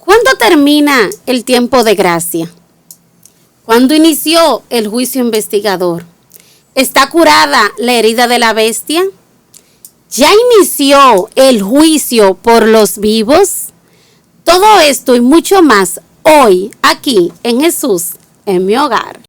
¿Cuándo termina el tiempo de gracia? ¿Cuándo inició el juicio investigador? ¿Está curada la herida de la bestia? ¿Ya inició el juicio por los vivos? Todo esto y mucho más hoy, aquí en Jesús, en mi hogar.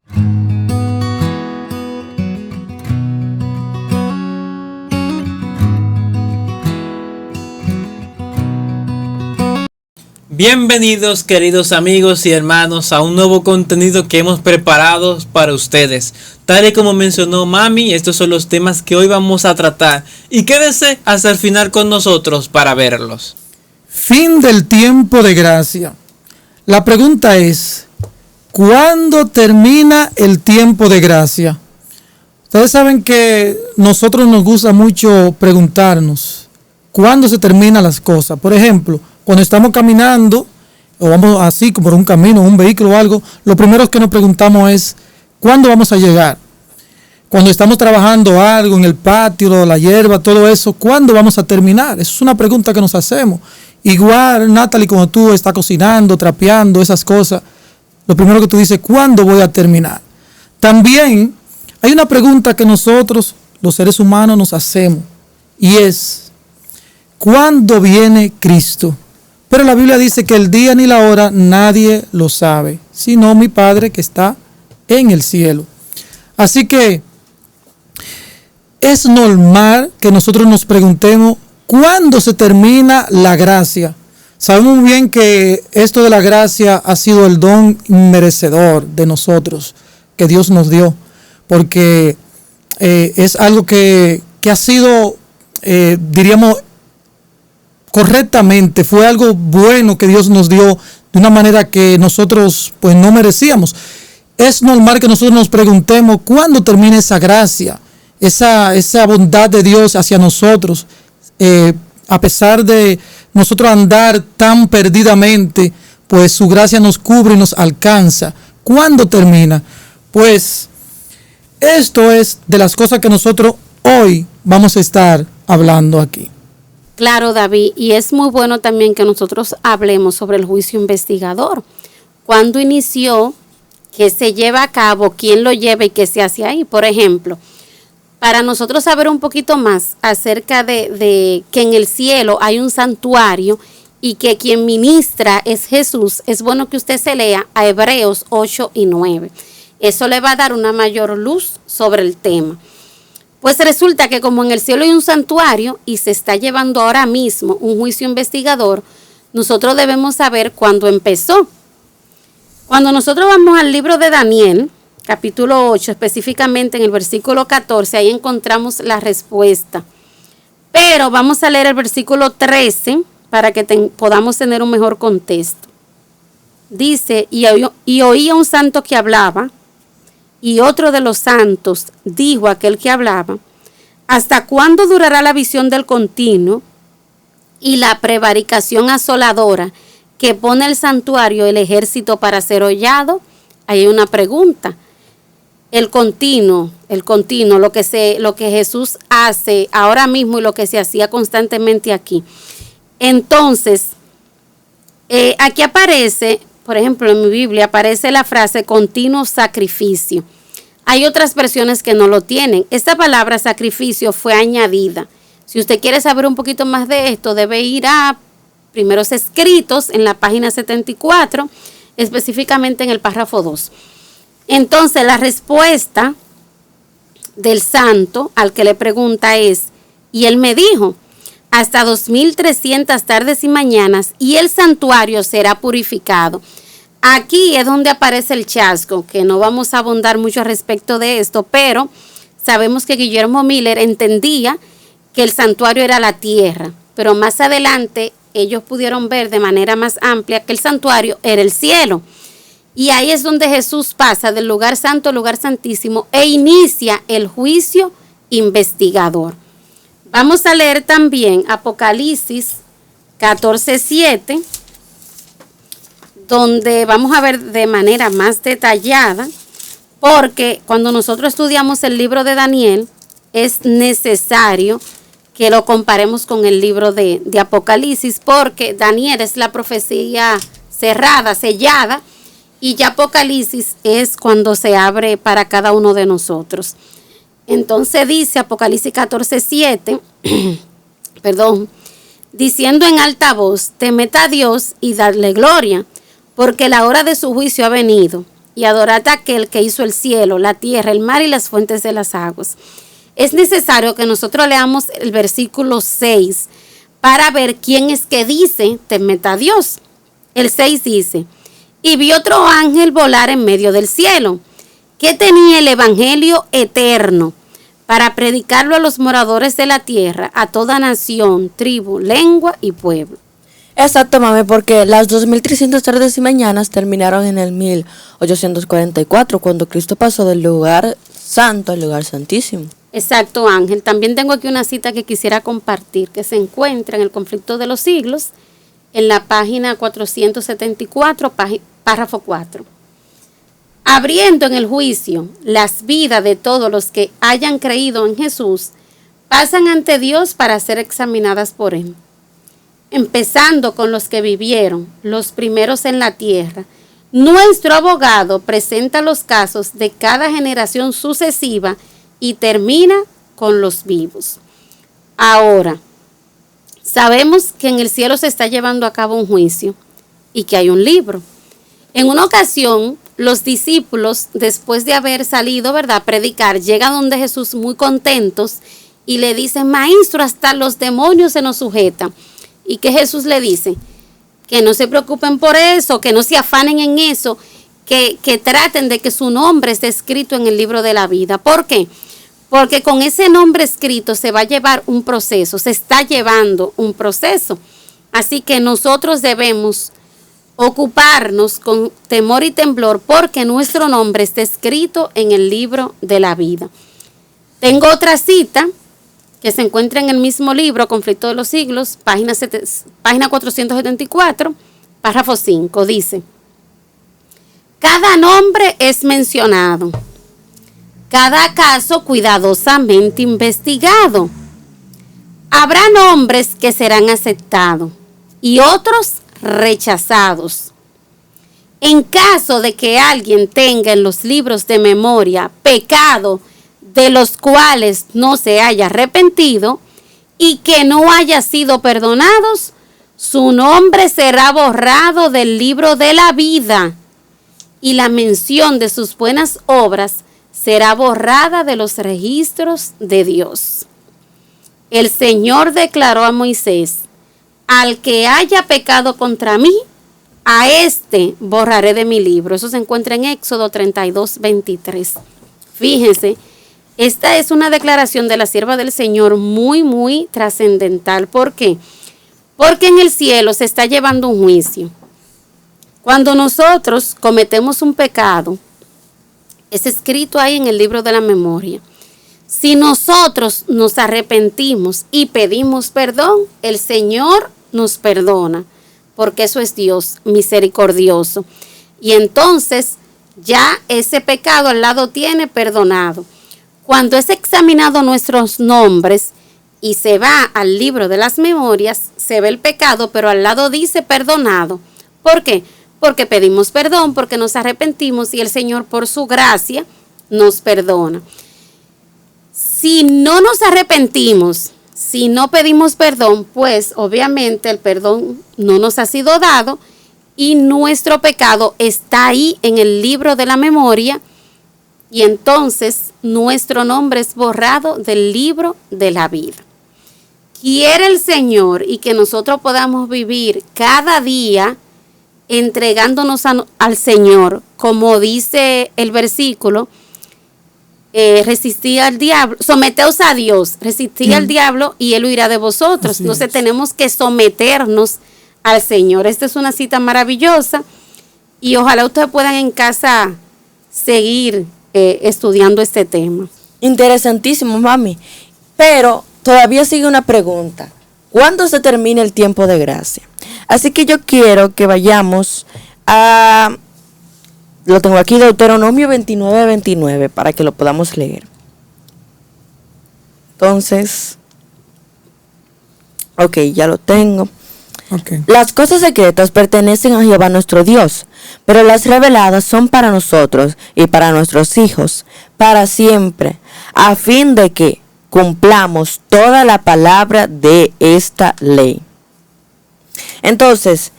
Bienvenidos queridos amigos y hermanos a un nuevo contenido que hemos preparado para ustedes. Tal y como mencionó Mami, estos son los temas que hoy vamos a tratar y quédese hasta el final con nosotros para verlos. Fin del tiempo de gracia. La pregunta es, ¿cuándo termina el tiempo de gracia? Ustedes saben que nosotros nos gusta mucho preguntarnos, ¿cuándo se terminan las cosas? Por ejemplo, cuando estamos caminando o vamos así por un camino, un vehículo o algo, lo primero que nos preguntamos es ¿cuándo vamos a llegar? Cuando estamos trabajando algo en el patio, la hierba, todo eso, ¿cuándo vamos a terminar? Esa es una pregunta que nos hacemos. Igual, Natalie, cuando tú estás cocinando, trapeando, esas cosas, lo primero que tú dices, ¿cuándo voy a terminar? También hay una pregunta que nosotros, los seres humanos, nos hacemos y es ¿cuándo viene Cristo? Pero la Biblia dice que el día ni la hora nadie lo sabe, sino mi Padre que está en el cielo. Así que es normal que nosotros nos preguntemos ¿cuándo se termina la gracia? Sabemos muy bien que esto de la gracia ha sido el don inmerecedor de nosotros, que Dios nos dio, porque es algo que ha sido, diríamos, correctamente, fue algo bueno que Dios nos dio de una manera que nosotros pues no merecíamos. Es normal que nosotros nos preguntemos ¿cuándo termina esa gracia? Esa bondad de Dios hacia nosotros, a pesar de nosotros andar tan perdidamente, pues su gracia nos cubre y nos alcanza. ¿Cuándo termina? Pues esto es de las cosas que nosotros hoy vamos a estar hablando aquí. Claro, David, y es muy bueno también que nosotros hablemos sobre el juicio investigador. ¿Cuándo inició? ¿Qué se lleva a cabo? ¿Quién lo lleva y qué se hace ahí? Por ejemplo, para nosotros saber un poquito más acerca de que en el cielo hay un santuario y que quien ministra es Jesús, es bueno que usted se lea a Hebreos 8 y 9. Eso le va a dar una mayor luz sobre el tema. Pues resulta que como en el cielo hay un santuario y se está llevando ahora mismo un juicio investigador, nosotros debemos saber cuándo empezó. Cuando nosotros vamos al libro de Daniel, capítulo 8, específicamente en el versículo 14, ahí encontramos la respuesta. Pero vamos a leer el versículo 13 para que podamos tener un mejor contexto. Dice, y oía un santo que hablaba, y otro de los santos dijo a aquel que hablaba, ¿hasta cuándo durará la visión del continuo y la prevaricación asoladora que pone el santuario, el ejército para ser hollado? Ahí hay una pregunta. El continuo, lo que Jesús hace ahora mismo y lo que se hacía constantemente aquí. Entonces, aquí aparece, por ejemplo, en mi Biblia aparece la frase continuo sacrificio. Hay otras versiones que no lo tienen. Esta palabra sacrificio fue añadida. Si usted quiere saber un poquito más de esto, debe ir a Primeros Escritos en la página 74, específicamente en el párrafo 2. Entonces, la respuesta del santo al que le pregunta es, y él me dijo, hasta 2300 tardes y mañanas, y el santuario será purificado. Aquí es donde aparece el chasco, que no vamos a abundar mucho respecto de esto, pero sabemos que Guillermo Miller entendía que el santuario era la tierra, pero más adelante ellos pudieron ver de manera más amplia que el santuario era el cielo. Y ahí es donde Jesús pasa del lugar santo al lugar santísimo e inicia el juicio investigador. Vamos a leer también Apocalipsis 14:7, donde vamos a ver de manera más detallada, porque cuando nosotros estudiamos el libro de Daniel, es necesario que lo comparemos con el libro de Apocalipsis, porque Daniel es la profecía cerrada, sellada, y ya Apocalipsis es cuando se abre para cada uno de nosotros. Entonces dice Apocalipsis 14:7, perdón, diciendo en alta voz, temed a Dios y dadle gloria, porque la hora de su juicio ha venido, y adorad a aquel que hizo el cielo, la tierra, el mar y las fuentes de las aguas. Es necesario que nosotros leamos el versículo 6 para ver quién es que dice, temed a Dios. El 6 dice, y vi otro ángel volar en medio del cielo, que tenía el evangelio eterno, para predicarlo a los moradores de la tierra, a toda nación, tribu, lengua y pueblo. Exacto, mami, porque las 2300 tardes y mañanas terminaron en el 1844, cuando Cristo pasó del lugar santo al lugar santísimo. Exacto, Ángel. También tengo aquí una cita que quisiera compartir, que se encuentra en el Conflicto de los Siglos, en la página 474, párrafo 4. Abriendo en el juicio las vidas de todos los que hayan creído en Jesús, pasan ante Dios para ser examinadas por Él. Empezando con los que vivieron, los primeros en la tierra, nuestro abogado presenta los casos de cada generación sucesiva y termina con los vivos. Ahora, sabemos que en el cielo se está llevando a cabo un juicio y que hay un libro. En una ocasión, los discípulos, después de haber salido, ¿verdad?, a predicar, llegan donde Jesús muy contentos y le dicen, maestro, hasta los demonios se nos sujetan. Y que Jesús le dice, que no se preocupen por eso, que no se afanen en eso, que traten de que su nombre esté escrito en el libro de la vida. ¿Por qué? Porque con ese nombre escrito se va a llevar un proceso, se está llevando un proceso. Así que nosotros debemos ocuparnos con temor y temblor porque nuestro nombre está escrito en el libro de la vida. Tengo otra cita que se encuentra en el mismo libro, Conflicto de los Siglos, página 474, párrafo 5, dice, cada nombre es mencionado, cada caso cuidadosamente investigado. Habrá nombres que serán aceptados y otros rechazados. En caso de que alguien tenga en los libros de memoria pecado de los cuales no se haya arrepentido y que no haya sido perdonados, su nombre será borrado del libro de la vida y la mención de sus buenas obras será borrada de los registros de Dios. El Señor declaró a Moisés, al que haya pecado contra mí, a este borraré de mi libro. Eso se encuentra en Éxodo 32:23. Fíjense, esta es una declaración de la sierva del Señor muy, muy trascendental. ¿Por qué? Porque en el cielo se está llevando un juicio. Cuando nosotros cometemos un pecado, es escrito ahí en el libro de la memoria. Si nosotros nos arrepentimos y pedimos perdón, el Señor nos perdona, porque eso es Dios misericordioso. Y entonces ya ese pecado al lado tiene perdonado. Cuando es examinado nuestros nombres y se va al libro de las memorias, se ve el pecado, pero al lado dice perdonado. ¿Por qué? Porque pedimos perdón, porque nos arrepentimos y el Señor por su gracia nos perdona. Si no nos arrepentimos, si no pedimos perdón, pues obviamente el perdón no nos ha sido dado y nuestro pecado está ahí en el libro de la memoria y entonces nuestro nombre es borrado del libro de la vida. Quiere el Señor y que nosotros podamos vivir cada día entregándonos al Señor, como dice el versículo, resistid al diablo, someteos a Dios, resistid al diablo y Él huirá de vosotros. Entonces tenemos que someternos al Señor. Esta es una cita maravillosa y ojalá ustedes puedan en casa seguir estudiando este tema. Interesantísimo, mami. Pero todavía sigue una pregunta. ¿Cuándo se termina el tiempo de gracia? Así que yo quiero que vayamos a... Lo tengo aquí, Deuteronomio 29:29, para que lo podamos leer. Entonces, ok, ya lo tengo. Ok. Las cosas secretas pertenecen a Jehová nuestro Dios, pero las reveladas son para nosotros y para nuestros hijos, para siempre, a fin de que cumplamos toda la palabra de esta ley. Entonces,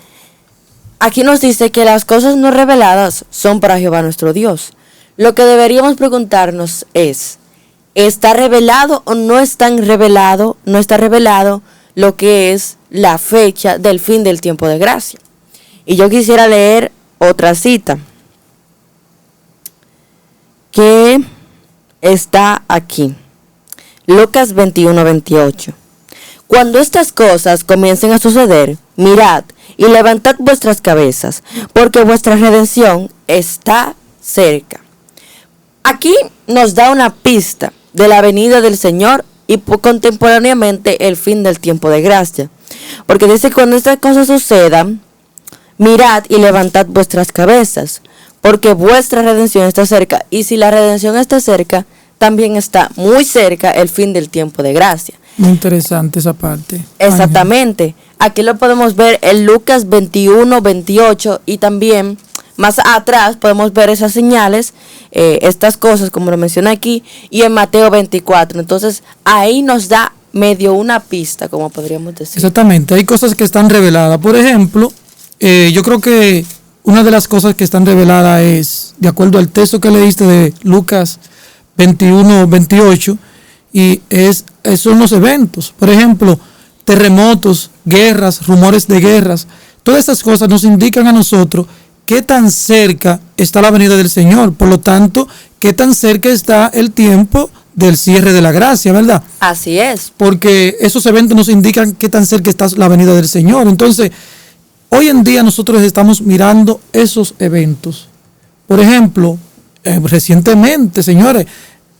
aquí nos dice que las cosas no reveladas son para Jehová nuestro Dios. Lo que deberíamos preguntarnos es, ¿está revelado o no está revelado? No está revelado lo que es la fecha del fin del tiempo de gracia. Y yo quisiera leer otra cita que está aquí. Lucas 21:28. Cuando estas cosas comiencen a suceder, mirad y levantad vuestras cabezas, porque vuestra redención está cerca. Aquí nos da una pista de la venida del Señor y contemporáneamente el fin del tiempo de gracia. Porque dice, cuando estas cosas sucedan, mirad y levantad vuestras cabezas, porque vuestra redención está cerca. Y si la redención está cerca, también está muy cerca el fin del tiempo de gracia. Muy interesante esa parte. Exactamente. Aquí lo podemos ver en Lucas 21:28 y también más atrás podemos ver esas señales, estas cosas como lo menciona aquí, y en Mateo 24. Entonces ahí nos da medio una pista, como podríamos decir. Exactamente, hay cosas que están reveladas. Por ejemplo, yo creo que una de las cosas que están reveladas es, de acuerdo al texto que leíste de Lucas 21:28, y son los eventos. Por ejemplo, terremotos, guerras, rumores de guerras. Todas estas cosas nos indican a nosotros qué tan cerca está la venida del Señor. Por lo tanto, qué tan cerca está el tiempo del cierre de la gracia, ¿verdad? Así es. Porque esos eventos nos indican qué tan cerca está la venida del Señor. Entonces, hoy en día nosotros estamos mirando esos eventos. Por ejemplo, recientemente, señores,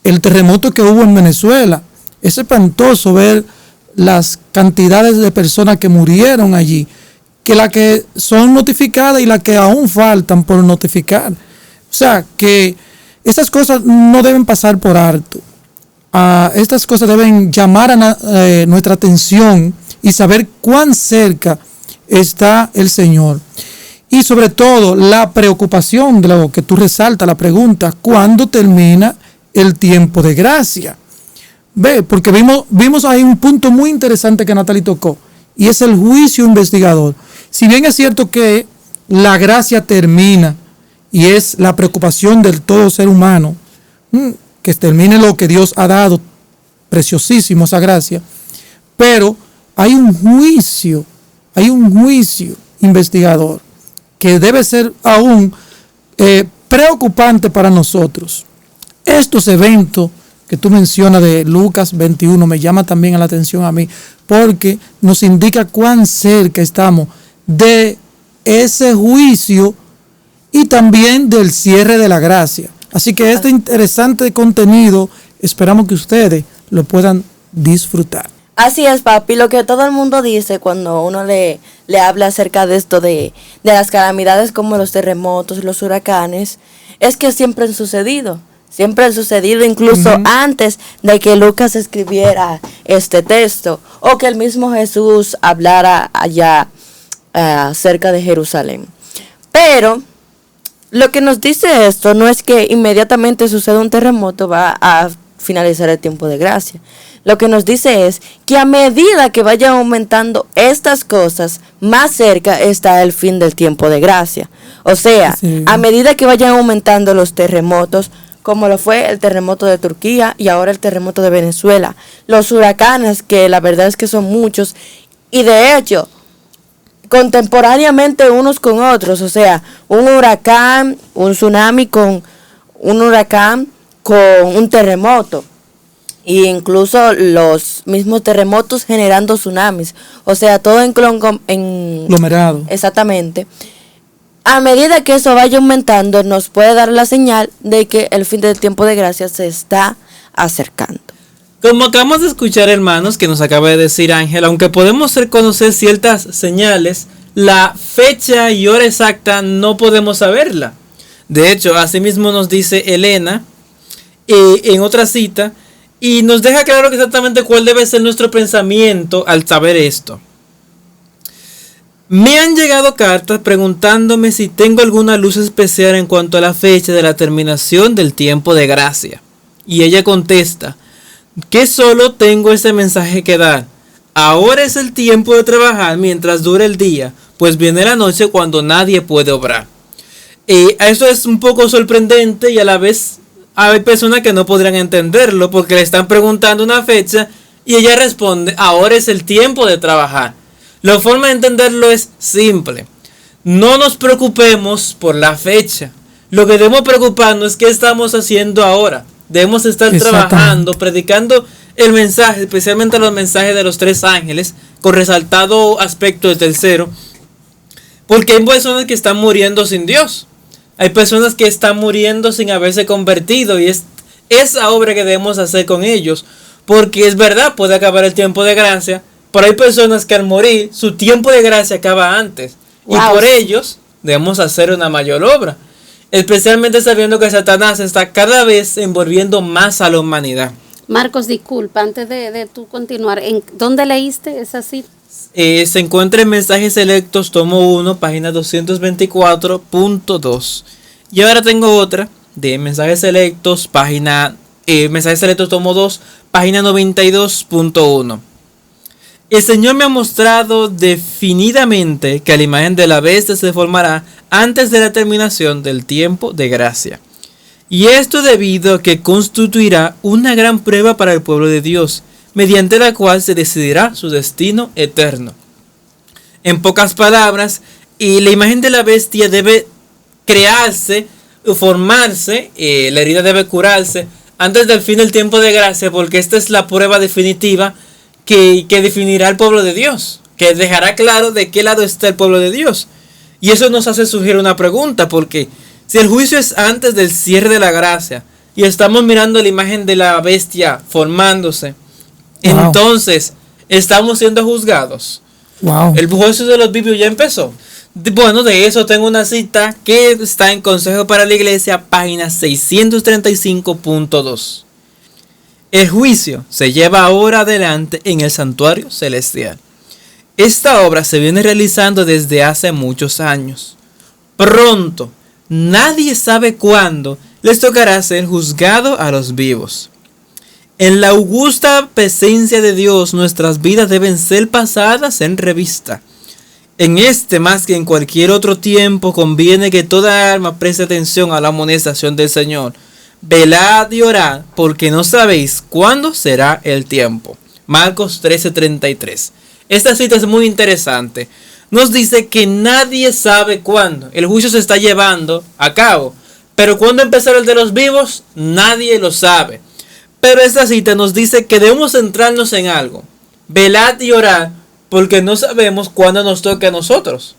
el terremoto que hubo en Venezuela. Es espantoso ver las cantidades de personas que murieron allí, que las que son notificadas y las que aún faltan por notificar. O sea, que esas cosas no deben pasar por alto. Estas cosas deben llamar a nuestra atención y saber cuán cerca está el Señor. Y sobre todo, la preocupación de lo que tú resaltas, la pregunta, ¿cuándo termina el tiempo de gracia? Ve, porque vimos ahí un punto muy interesante que Natalie tocó, y es el juicio investigador. Si bien es cierto que la gracia termina, y es la preocupación del todo ser humano, que termine lo que Dios ha dado, preciosísimo esa gracia, pero hay un juicio investigador que debe ser aún preocupante para nosotros. Estos eventos que tú mencionas de Lucas 21 me llama también a la atención a mí, porque nos indica cuán cerca estamos de ese juicio y también del cierre de la gracia. Así que este interesante contenido esperamos que ustedes lo puedan disfrutar. Así es, papi. Lo que todo el mundo dice cuando uno le habla acerca de esto de las calamidades como los terremotos, los huracanes, es que siempre han sucedido. Siempre han sucedido incluso antes de que Lucas escribiera este texto o que el mismo Jesús hablara allá cerca de Jerusalén. Pero lo que nos dice esto no es que inmediatamente suceda un terremoto va a finalizar el tiempo de gracia. Lo que nos dice es que a medida que vayan aumentando estas cosas, más cerca está el fin del tiempo de gracia. O sea, sí, a medida que vayan aumentando los terremotos, como lo fue el terremoto de Turquía y ahora el terremoto de Venezuela, los huracanes, que la verdad es que son muchos, y de hecho, contemporáneamente unos con otros, o sea, un huracán, un tsunami con un huracán, con un terremoto, e incluso los mismos terremotos generando tsunamis, o sea, todo en aglomerado. Exactamente. A medida que eso vaya aumentando, nos puede dar la señal de que el fin del tiempo de gracia se está acercando. Como acabamos de escuchar, hermanos, que nos acaba de decir Ángel, aunque podemos reconocer ciertas señales, la fecha y hora exacta no podemos saberla. De hecho, asimismo nos dice Elena en otra cita, y nos deja claro exactamente cuál debe ser nuestro pensamiento al saber esto. Me han llegado cartas preguntándome si tengo alguna luz especial en cuanto a la fecha de la terminación del tiempo de gracia. Y ella contesta que solo tengo ese mensaje que dar. Ahora es el tiempo de trabajar mientras dure el día, pues viene la noche cuando nadie puede obrar. Eso es un poco sorprendente y a la vez hay personas que no podrían entenderlo porque le están preguntando una fecha y ella responde, ahora es el tiempo de trabajar. La forma de entenderlo es simple. No nos preocupemos por la fecha. Lo que debemos preocuparnos es qué estamos haciendo ahora. Debemos estar trabajando, predicando el mensaje, especialmente los mensajes de los 3 ángeles, con resaltado aspecto del tercero. Porque hay personas que están muriendo sin Dios. Hay personas que están muriendo sin haberse convertido y es esa obra que debemos hacer con ellos. Porque es verdad, puede acabar el tiempo de gracia, pero hay personas que al morir, su tiempo de gracia acaba antes. Wow. Y por ellos debemos hacer una mayor obra. Especialmente sabiendo que Satanás está cada vez envolviendo más a la humanidad. Marcos, disculpa, antes de tú continuar, ¿dónde leíste esa cita? Se encuentra en Mensajes Selectos, tomo 1, página 224.2. Y ahora tengo otra de Mensajes Selectos, Mensajes Selectos, tomo 2, página 92.1. El Señor me ha mostrado definidamente que la imagen de la bestia se formará antes de la terminación del tiempo de gracia. Y esto debido a que constituirá una gran prueba para el pueblo de Dios, mediante la cual se decidirá su destino eterno. En pocas palabras, la imagen de la bestia debe crearse, formarse, la herida debe curarse antes del fin del tiempo de gracia, porque esta es la prueba definitiva que definirá el pueblo de Dios, que dejará claro de qué lado está el pueblo de Dios. Y eso nos hace surgir una pregunta, porque si el juicio es antes del cierre de la gracia y estamos mirando la imagen de la bestia formándose, wow, entonces estamos siendo juzgados. Wow. El juicio de los vivios ya empezó. Bueno, de eso tengo una cita que está en Consejo para la Iglesia, página 635.2. El juicio se lleva ahora adelante en el santuario celestial. Esta obra se viene realizando desde hace muchos años. Pronto, nadie sabe cuándo, les tocará ser juzgado a los vivos. En la augusta presencia de Dios, nuestras vidas deben ser pasadas en revista. En este, más que en cualquier otro tiempo, conviene que toda alma preste atención a la amonestación del Señor. Velad y orad, porque no sabéis cuándo será el tiempo. Marcos 13:33. Esta cita es muy interesante. Nos dice que nadie sabe cuándo. El juicio se está llevando a cabo. Pero cuándo empezará el de los vivos, nadie lo sabe. Pero esta cita nos dice que debemos centrarnos en algo. Velad y orad, porque no sabemos cuándo nos toque a nosotros.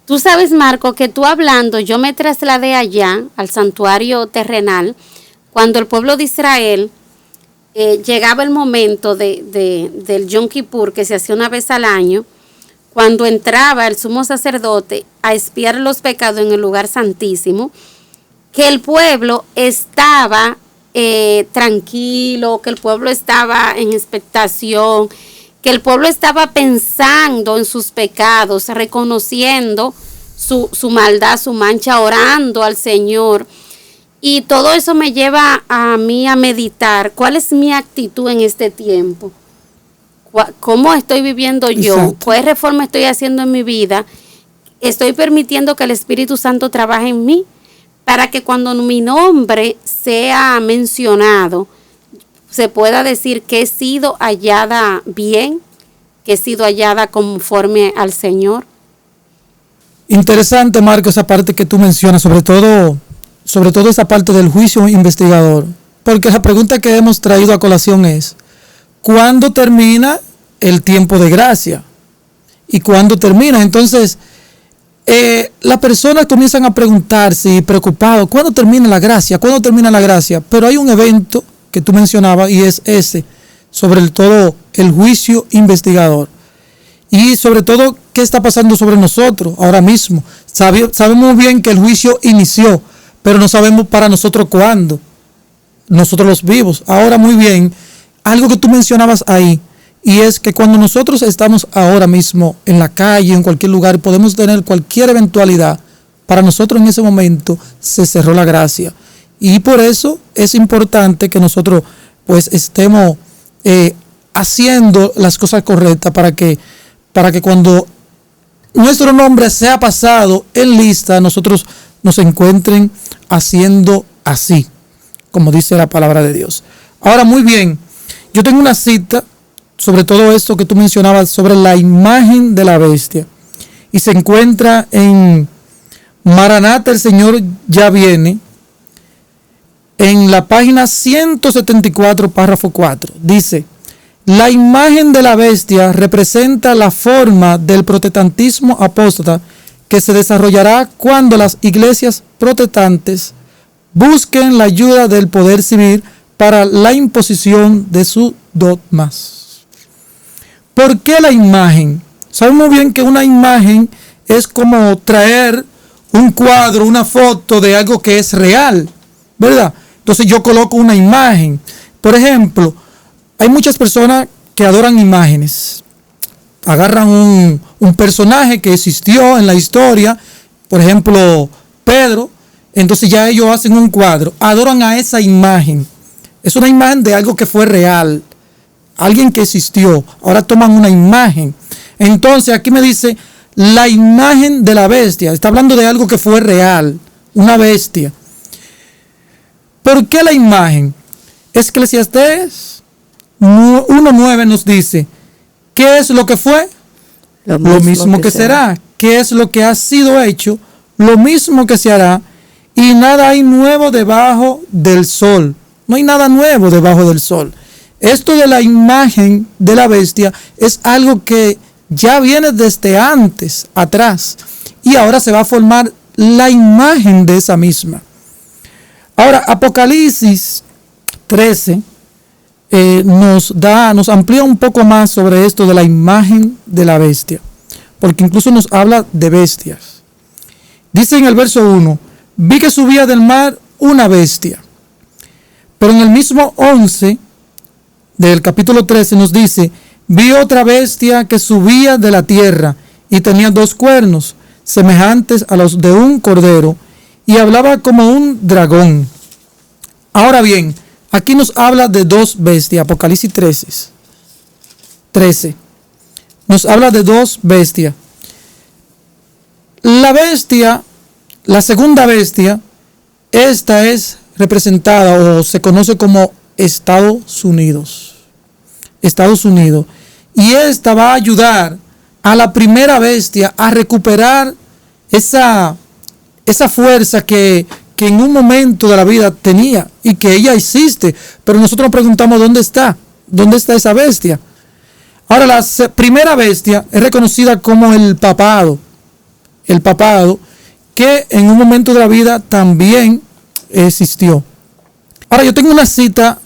Tú sabes, Marco, que tú hablando, yo me trasladé allá, al santuario terrenal, cuando el pueblo de Israel llegaba el momento del Yom Kippur, que se hacía una vez al año, cuando entraba el sumo sacerdote a expiar los pecados en el lugar santísimo, que el pueblo estaba tranquilo, que el pueblo estaba en expectación, que el pueblo estaba pensando en sus pecados, reconociendo su maldad, su mancha, orando al Señor. Y todo eso me lleva a mí a meditar cuál es mi actitud en este tiempo. ¿Cómo estoy viviendo yo? Exacto. ¿Qué reforma estoy haciendo en mi vida? ¿Estoy permitiendo que el Espíritu Santo trabaje en mí? Para que cuando mi nombre sea mencionado, se pueda decir que he sido hallada bien, que he sido hallada conforme al Señor. Interesante, Marco, esa parte que tú mencionas, sobre todo esa parte del juicio investigador, porque la pregunta que hemos traído a colación es, ¿cuándo termina el tiempo de gracia? ¿Y cuándo termina? Entonces, las personas comienzan a preguntarse y preocupados, ¿cuándo termina la gracia? ¿Cuándo termina la gracia? Pero hay un evento que tú mencionabas y es ese, sobre todo el juicio investigador. Y sobre todo, ¿qué está pasando sobre nosotros ahora mismo? Sabemos bien que el juicio inició, pero no sabemos para nosotros cuándo. Nosotros los vivos. Ahora muy bien, algo que tú mencionabas ahí, y es que cuando nosotros estamos ahora mismo en la calle, en cualquier lugar, podemos tener cualquier eventualidad, para nosotros en ese momento se cerró la gracia. Y por eso es importante que nosotros pues estemos haciendo las cosas correctas para que cuando nuestro nombre sea pasado en lista, nosotros nos encuentren haciendo así, como dice la palabra de Dios. Ahora, muy bien, yo tengo una cita sobre todo esto que tú mencionabas, sobre la imagen de la bestia, y se encuentra en Maranata, el Señor ya viene, en la página 174, párrafo 4. Dice: la imagen de la bestia representa la forma del protestantismo apóstata que se desarrollará cuando las iglesias protestantes busquen la ayuda del poder civil para la imposición de sus dogmas. ¿Por qué la imagen? Sabemos bien que una imagen es como traer un cuadro, una foto de algo que es real, ¿verdad? Entonces yo coloco una imagen. Por ejemplo, hay muchas personas que adoran imágenes. Agarran un personaje que existió en la historia, por ejemplo, Pedro, entonces ya ellos hacen un cuadro, adoran a esa imagen. Es una imagen de algo que fue real, alguien que existió. Ahora toman una imagen. Entonces aquí me dice la imagen de la bestia. Está hablando de algo que fue real, una bestia. ¿Por qué la imagen? Eclesiastés 1:9 nos dice: ¿qué es lo que fue? Lo mismo que será. ¿Qué es lo que ha sido hecho? Lo mismo que se hará. Y nada hay nuevo debajo del sol. No hay nada nuevo debajo del sol. Esto de la imagen de la bestia es algo que ya viene desde antes, atrás. Y ahora se va a formar la imagen de esa misma. Ahora, Apocalipsis 13 nos amplía un poco más sobre esto de la imagen de la bestia, porque incluso nos habla de bestias. Dice en el verso 1: vi que subía del mar una bestia. Pero en el mismo 11 del capítulo 13 nos dice: vi otra bestia que subía de la tierra y tenía 2 cuernos semejantes a los de un cordero, y hablaba como un dragón. Ahora bien, aquí nos habla de 2 bestias. Apocalipsis 13 nos habla de 2 bestias. La bestia, la segunda bestia, esta es representada o se conoce como Estados Unidos. Estados Unidos. Y esta va a ayudar a la primera bestia a recuperar esa fuerza que en un momento de la vida tenía y que ella existe, pero nosotros nos preguntamos dónde está esa bestia. Ahora, la primera bestia es reconocida como el papado, que en un momento de la vida también existió. Ahora, yo tengo una cita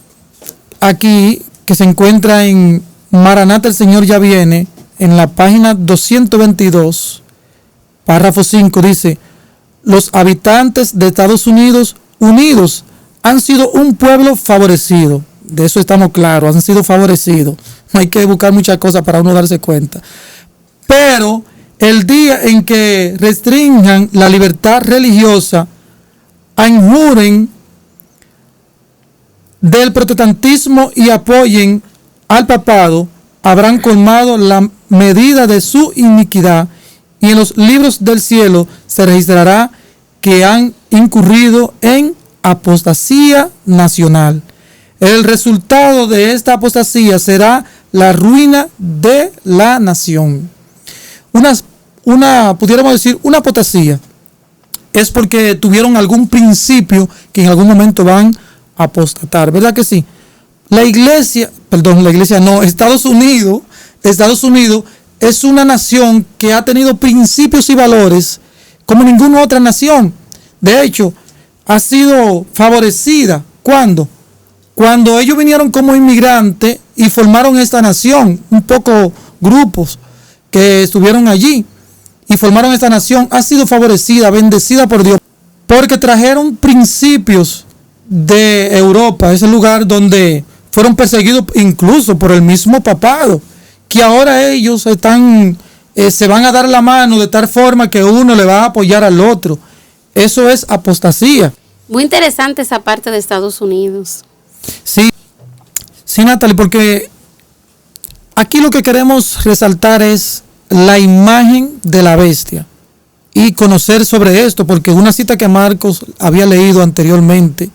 aquí que se encuentra en Maranata, el Señor ya viene, en la página 222, párrafo 5, dice: los habitantes de Estados Unidos unidos han sido un pueblo favorecido. De eso estamos claros, han sido favorecidos. No hay que buscar muchas cosas para uno darse cuenta. Pero el día en que restrinjan la libertad religiosa, injuren del protestantismo y apoyen al papado, habrán colmado la medida de su iniquidad, y en los libros del cielo se registrará que han incurrido en apostasía nacional. El resultado de esta apostasía será la ruina de la nación. Pudiéramos decir, una apostasía es porque tuvieron algún principio que en algún momento van a apostatar, ¿verdad que sí? Estados Unidos es una nación que ha tenido principios y valores como ninguna otra nación. De hecho, ha sido favorecida. ¿Cuándo? Cuando ellos vinieron como inmigrantes y formaron esta nación, un poco grupos que estuvieron allí y formaron esta nación, ha sido favorecida, bendecida por Dios, porque trajeron principios de Europa, ese lugar donde fueron perseguidos incluso por el mismo papado, que ahora ellos se van a dar la mano de tal forma que uno le va a apoyar al otro. Eso es apostasía. Muy interesante esa parte de Estados Unidos. Sí, sí, Natalie, porque aquí lo que queremos resaltar es la imagen de la bestia y conocer sobre esto, porque una cita que Marcos había leído anteriormente,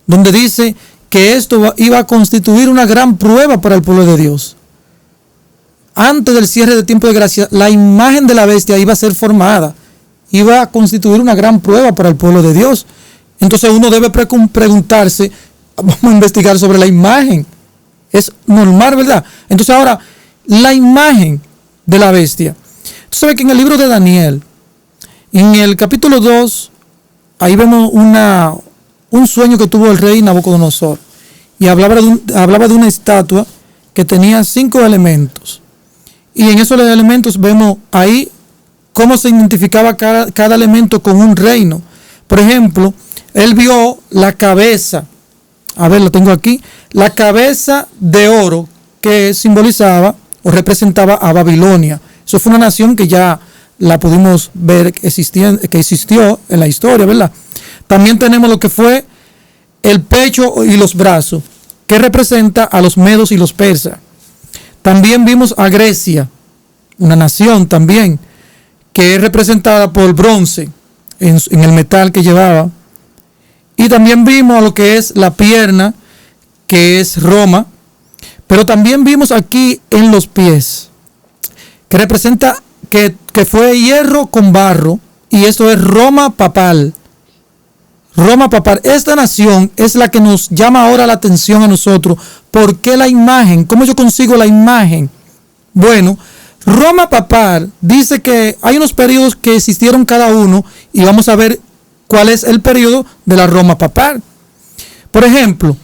donde dice que esto iba a constituir una gran prueba para el pueblo de Dios. Antes del cierre del tiempo de gracia, la imagen de la bestia iba a ser formada, iba a constituir una gran prueba para el pueblo de Dios. Entonces uno debe preguntarse, vamos a investigar sobre la imagen. Es normal, ¿verdad? Entonces ahora, la imagen de la bestia. Tú sabes que en el libro de Daniel, en el capítulo 2, ahí vemos un sueño que tuvo el rey Nabucodonosor. Y hablaba de una estatua que tenía 5 elementos. Y en esos elementos vemos ahí cómo se identificaba cada elemento con un reino. Por ejemplo, él vio la cabeza, a ver, lo tengo aquí, la cabeza de oro que simbolizaba o representaba a Babilonia. Eso fue una nación que ya la pudimos ver que existió en la historia, ¿verdad? También tenemos lo que fue el pecho y los brazos, que representa a los medos y los persas. También vimos a Grecia, una nación también, que es representada por bronce en el metal que llevaba. Y también vimos a lo que es la pierna, que es Roma. Pero también vimos aquí en los pies, que representa que fue hierro con barro, y esto es Roma papal. Roma papal. Esta nación es la que nos llama ahora la atención a nosotros. ¿Por qué la imagen? ¿Cómo yo consigo la imagen? Bueno, Roma papal dice que hay unos periodos que existieron cada uno, y vamos a ver cuál es el periodo de la Roma papal. Por ejemplo,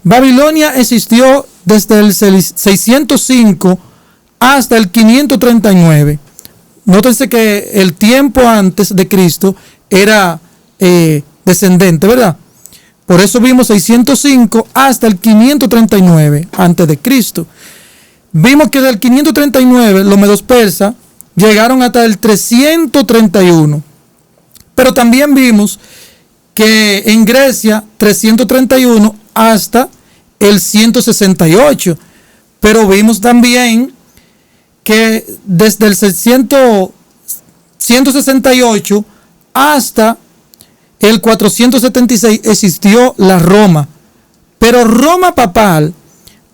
Babilonia existió desde el 605 hasta el 539. Nótense que el tiempo antes de Cristo era descendente, ¿verdad? Por eso vimos 605 hasta el 539 antes de Cristo. Vimos que del 539 los medos persas llegaron hasta el 331. Pero también vimos que en Grecia 331 hasta el 168. Pero vimos también que desde el 168 hasta el 476 existió la Roma. Pero Roma papal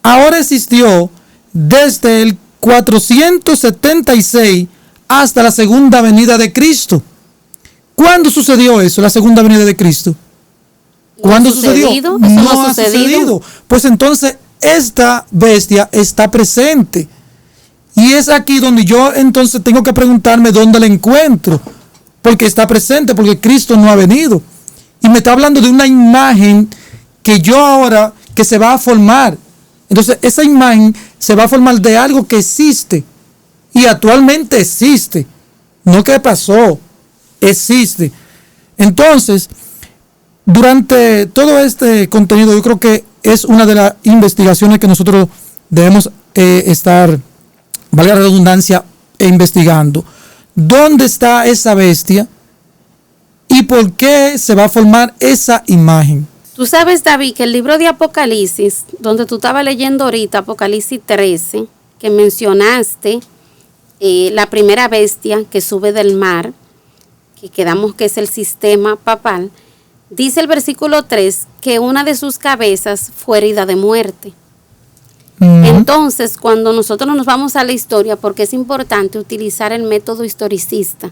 ahora existió desde el 476 hasta la segunda venida de Cristo. ¿Cuándo sucedió eso, la segunda venida de Cristo? ¿Cuándo sucedió? Eso no ha sucedido. Pues entonces esta bestia está presente. Y es aquí donde yo entonces tengo que preguntarme dónde la encuentro. Porque está presente, porque Cristo no ha venido. Y me está hablando de una imagen que yo ahora, que se va a formar. Entonces esa imagen se va a formar de algo que existe. Y actualmente existe. No que pasó, existe. Entonces, durante todo este contenido, yo creo que es una de las investigaciones que nosotros debemos estar, valga la redundancia, investigando. ¿Dónde está esa bestia? ¿Y por qué se va a formar esa imagen? Tú sabes, David, que el libro de Apocalipsis, donde tú estabas leyendo ahorita, Apocalipsis 13, que mencionaste la primera bestia que sube del mar, que quedamos que es el sistema papal, dice el versículo 3 que una de sus cabezas fue herida de muerte. Entonces, cuando nosotros nos vamos a la historia, porque es importante utilizar el método historicista,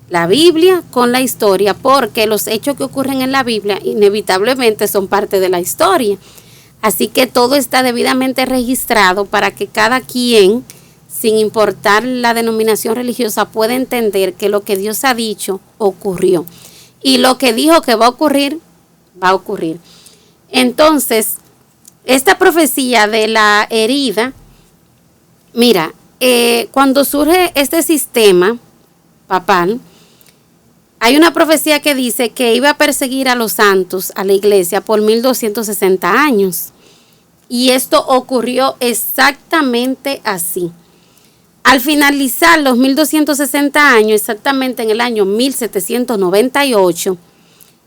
la Biblia con la historia, porque los hechos que ocurren en la Biblia inevitablemente son parte de la historia. Así que todo está debidamente registrado para que cada quien, sin importar la denominación religiosa, pueda entender que lo que Dios ha dicho ocurrió. Y lo que dijo que va a ocurrir, va a ocurrir. Entonces, esta profecía de la herida, mira, cuando surge este sistema papal, hay una profecía que dice que iba a perseguir a los santos, a la iglesia, por 1260 años. Y esto ocurrió exactamente así. Al finalizar los 1260 años, exactamente en el año 1798,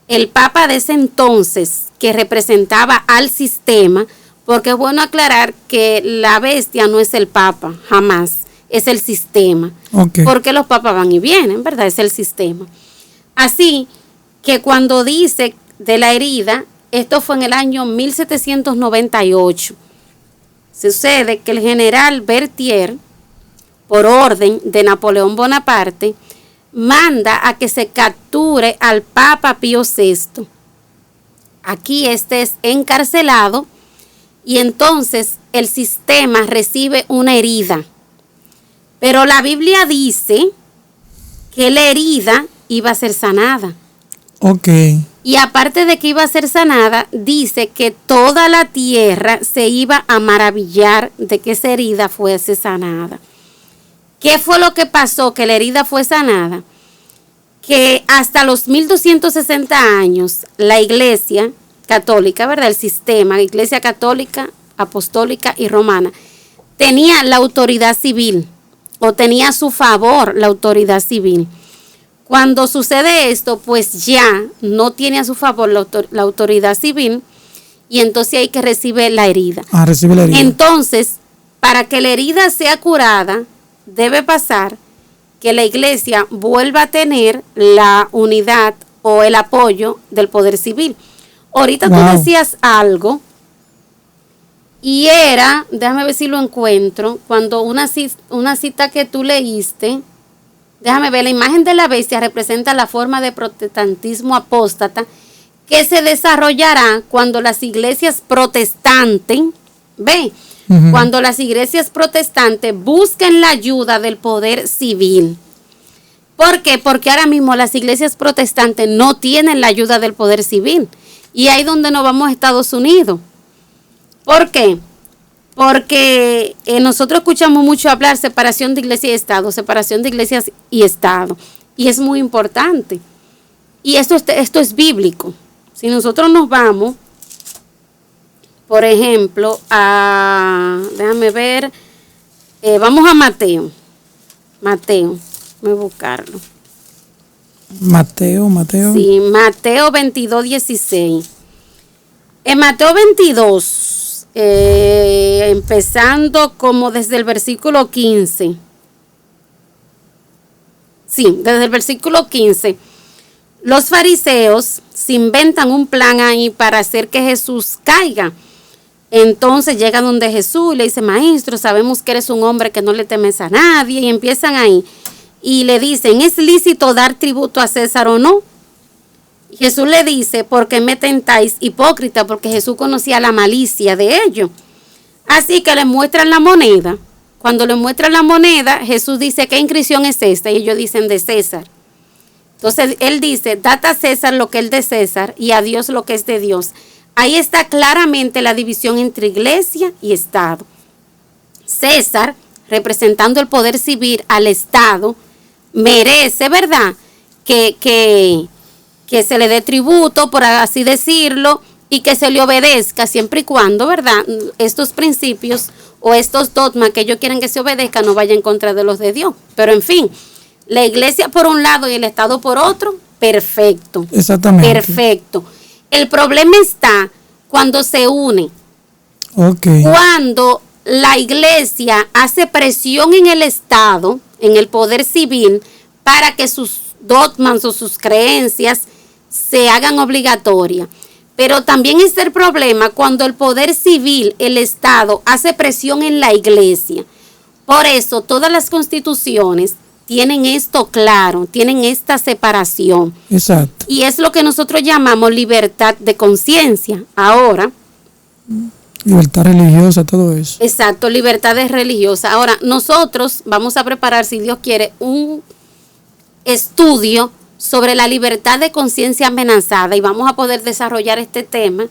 el Papa de ese entonces, que representaba al sistema, porque es bueno aclarar que la bestia no es el Papa, jamás, es el sistema. Ok. Porque los papas van y vienen, ¿verdad? Es el sistema. Así que cuando dice de la herida, esto fue en el año 1798. Sucede que el general Berthier, por orden de Napoleón Bonaparte, manda a que se capture al Papa Pío VI. Aquí este es encarcelado y entonces el sistema recibe una herida. Pero la Biblia dice que la herida iba a ser sanada. Ok. Y aparte de que iba a ser sanada, dice que toda la tierra se iba a maravillar de que esa herida fuese sanada. ¿Qué fue lo que pasó? Que la herida fue sanada. Que hasta los 1260 años la Iglesia católica, ¿verdad? El sistema, Iglesia católica, apostólica y romana, tenía la autoridad civil o tenía a su favor la autoridad civil. Cuando sucede esto, pues ya no tiene a su favor la autoridad civil y entonces hay que recibir la herida. Recibe la herida. Entonces, para que la herida sea curada, debe pasar que la iglesia vuelva a tener la unidad o el apoyo del poder civil. Ahorita Wow. tú decías algo y era, déjame ver si lo encuentro, cuando una cita que tú leíste, déjame ver, la imagen de la bestia representa la forma de protestantismo apóstata que se desarrollará cuando las iglesias protestantes, ve, cuando las iglesias protestantes busquen la ayuda del poder civil. ¿Por qué? Porque ahora mismo las iglesias protestantes no tienen la ayuda del poder civil. Y ahí donde nos vamos a Estados Unidos. ¿Por qué? Porque nosotros escuchamos mucho hablar separación de iglesia y Estado, separación de iglesias y Estado. Y es muy importante. Y esto es bíblico. Si nosotros nos vamos, por ejemplo, déjame ver, vamos a Mateo. Mateo, voy a buscarlo. Mateo. Sí, Mateo 22, 16. En Mateo 22, empezando como desde el versículo 15. Sí, desde el versículo 15. Los fariseos se inventan un plan ahí para hacer que Jesús caiga. Entonces llegan donde Jesús y le dice: maestro, sabemos que eres un hombre que no le temes a nadie. Y empiezan ahí. Y le dicen: ¿es lícito dar tributo a César o no? Y Jesús le dice: ¿por qué me tentáis, hipócrita? Porque Jesús conocía la malicia de ellos. Así que le muestran la moneda. Cuando le muestran la moneda, Jesús dice: ¿qué inscripción es esta? Y ellos dicen: de César. Entonces él dice: dad a César lo que es de César y a Dios lo que es de Dios. Ahí está claramente la división entre iglesia y Estado. César, representando el poder civil al Estado, merece, ¿verdad?, que se le dé tributo, por así decirlo, y que se le obedezca siempre y cuando, ¿verdad?, estos principios o estos dogmas que ellos quieren que se obedezcan no vayan en contra de los de Dios. Pero en fin, la iglesia por un lado y el Estado por otro, perfecto. Exactamente. Perfecto. El problema está cuando se une. Ok. Cuando la iglesia hace presión en el Estado, en el poder civil, para que sus dogmas o sus creencias se hagan obligatorias. Pero también es el problema cuando el poder civil, el Estado, hace presión en la iglesia. Por eso todas las constituciones tienen esto claro, tienen esta separación. Exacto. Y es lo que nosotros llamamos libertad de conciencia. Ahora, Libertad religiosa, todo eso. exacto, libertad religiosa. Ahora, nosotros vamos a preparar, si Dios quiere, un estudio sobre la libertad de conciencia amenazada y vamos a poder desarrollar este tema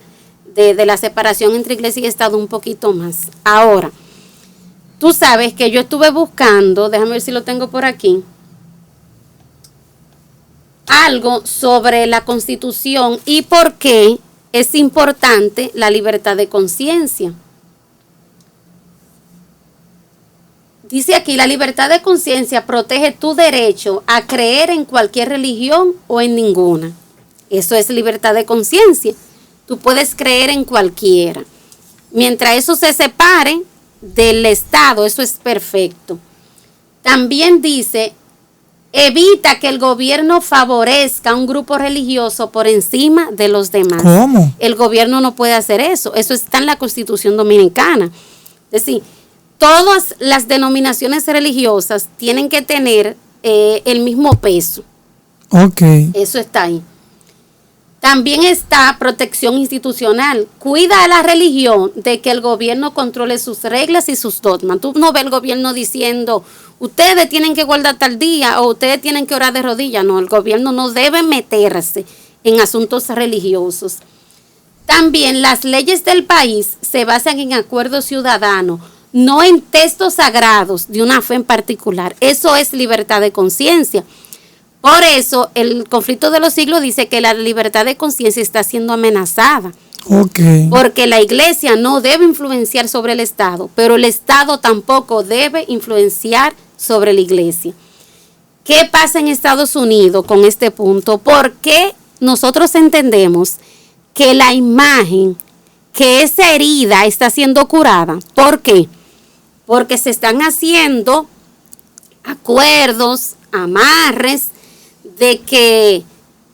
de la separación entre iglesia y Estado un poquito más. Ahora, tú sabes que yo estuve buscando, déjame ver si lo tengo por aquí, algo sobre la Constitución y por qué es importante la libertad de conciencia. Dice aquí, la libertad de conciencia protege tu derecho a creer en cualquier religión o en ninguna. Eso es libertad de conciencia. Tú puedes creer en cualquiera. Mientras eso se separe del Estado, eso es perfecto. También dice, evita que el gobierno favorezca a un grupo religioso por encima de los demás. ¿Cómo? El gobierno no puede hacer eso. Eso está en la Constitución Dominicana. Es decir, todas las denominaciones religiosas tienen que tener el mismo peso. Ok. Eso está ahí. También está protección institucional. Cuida a la religión de que el gobierno controle sus reglas y sus dogmas. Tú no ves el gobierno diciendo, ustedes tienen que guardar tal día o ustedes tienen que orar de rodillas. No, el gobierno no debe meterse en asuntos religiosos. También las leyes del país se basan en acuerdos ciudadanos, no en textos sagrados de una fe en particular. Eso es libertad de conciencia. Por eso el conflicto de los siglos dice que la libertad de conciencia está siendo amenazada. Ok. Porque la iglesia no debe influenciar sobre el Estado, pero el Estado tampoco debe influenciar sobre la iglesia. ¿Qué pasa en Estados Unidos con este punto? Porque nosotros entendemos que la imagen, que esa herida está siendo curada. ¿Por qué? Porque se están haciendo acuerdos, amarres, de que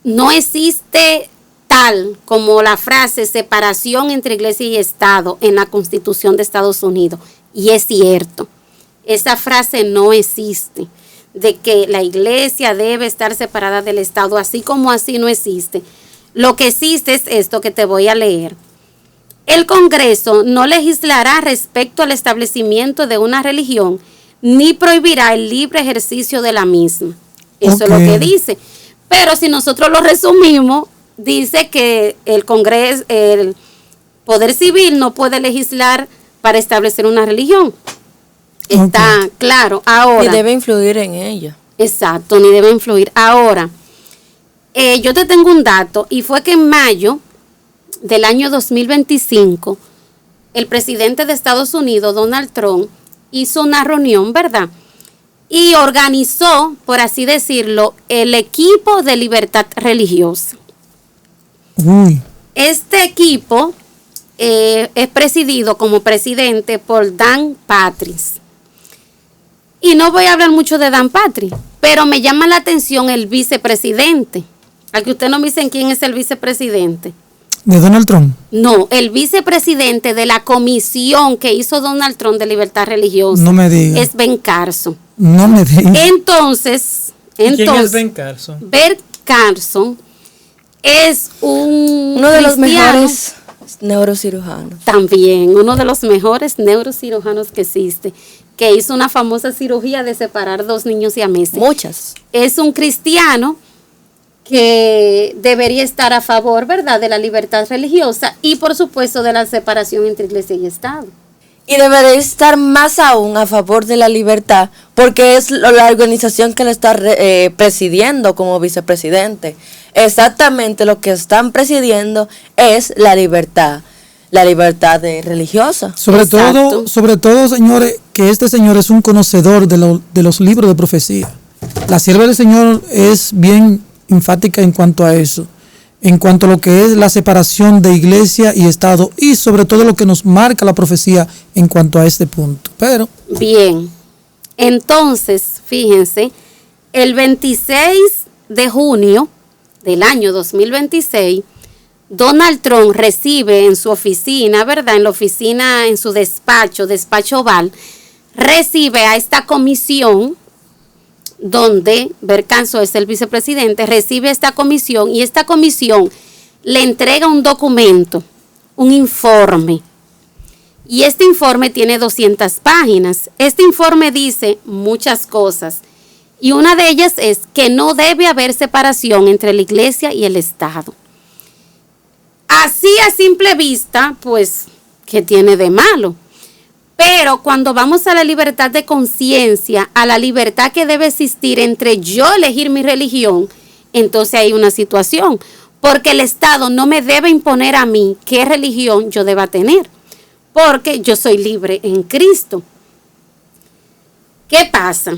no existe tal como la frase separación entre iglesia y Estado en la Constitución de Estados Unidos. Y es cierto, esa frase no existe, de que la iglesia debe estar separada del Estado, así como así no existe. Lo que existe es esto que te voy a leer. El Congreso no legislará respecto al establecimiento de una religión, ni prohibirá el libre ejercicio de la misma. Eso es lo que dice. Pero si nosotros lo resumimos, dice que el Congreso, el Poder Civil no puede legislar para establecer una religión. Está claro. Ahora, ni debe influir en ella. Exacto, ni debe influir. Ahora, yo te tengo un dato, y fue que en mayo del año 2025, el presidente de Estados Unidos, Donald Trump, hizo una reunión, ¿verdad? Y organizó, por así decirlo, el equipo de libertad religiosa. Uy. Este equipo es presidido como presidente por Dan Patrick. Y no voy a hablar mucho de Dan Patrick, pero me llama la atención el vicepresidente. Al que usted no me dicen quién es el vicepresidente. ¿De Donald Trump? No, el vicepresidente de la comisión que hizo Donald Trump de libertad religiosa. No me diga. Es Ben Carson. No me diga. Entonces, ¿Quién es Ben Carson? Ben Carson es uno de los mejores neurocirujanos. También, uno de los mejores neurocirujanos que existe, que hizo una famosa cirugía de separar 2 niños siameses. Muchas. Es un cristiano que debería estar a favor, ¿verdad?, de la libertad religiosa y, por supuesto, de la separación entre iglesia y Estado. Y debería estar más aún a favor de la libertad, porque es la organización que le está presidiendo como vicepresidente. Exactamente lo que están presidiendo es la libertad religiosa. Sobre todo, señores, que este señor es un conocedor de los libros de profecía. La sierva del Señor es bien enfática en cuanto a eso, en cuanto a lo que es la separación de iglesia y Estado, y sobre todo lo que nos marca la profecía en cuanto a este punto. Pero bien, entonces, fíjense, el 26 de junio del año 2026, Donald Trump recibe en su oficina, ¿verdad?, en la oficina, en su despacho oval, recibe a esta comisión donde Bercanso es el vicepresidente, recibe esta comisión y esta comisión le entrega un documento, un informe. Y este informe tiene 200 páginas. Este informe dice muchas cosas y una de ellas es que no debe haber separación entre la iglesia y el Estado. Así a simple vista, pues, ¿qué tiene de malo? Pero cuando vamos a la libertad de conciencia, a la libertad que debe existir entre yo elegir mi religión, entonces hay una situación, porque el Estado no me debe imponer a mí qué religión yo deba tener, porque yo soy libre en Cristo. ¿Qué pasa?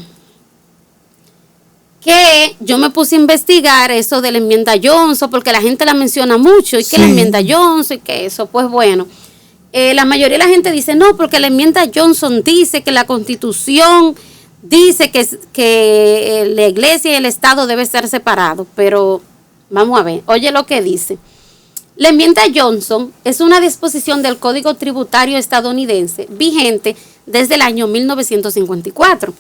Que yo me puse a investigar eso de la enmienda Johnson, porque la gente la menciona mucho, y que la enmienda Johnson, y que eso, pues bueno, la mayoría de la gente dice, no, porque la enmienda Johnson dice que la Constitución dice que la iglesia y el Estado deben ser separados, pero vamos a ver, oye lo que dice. La enmienda Johnson es una disposición del Código Tributario estadounidense vigente desde el año 1954,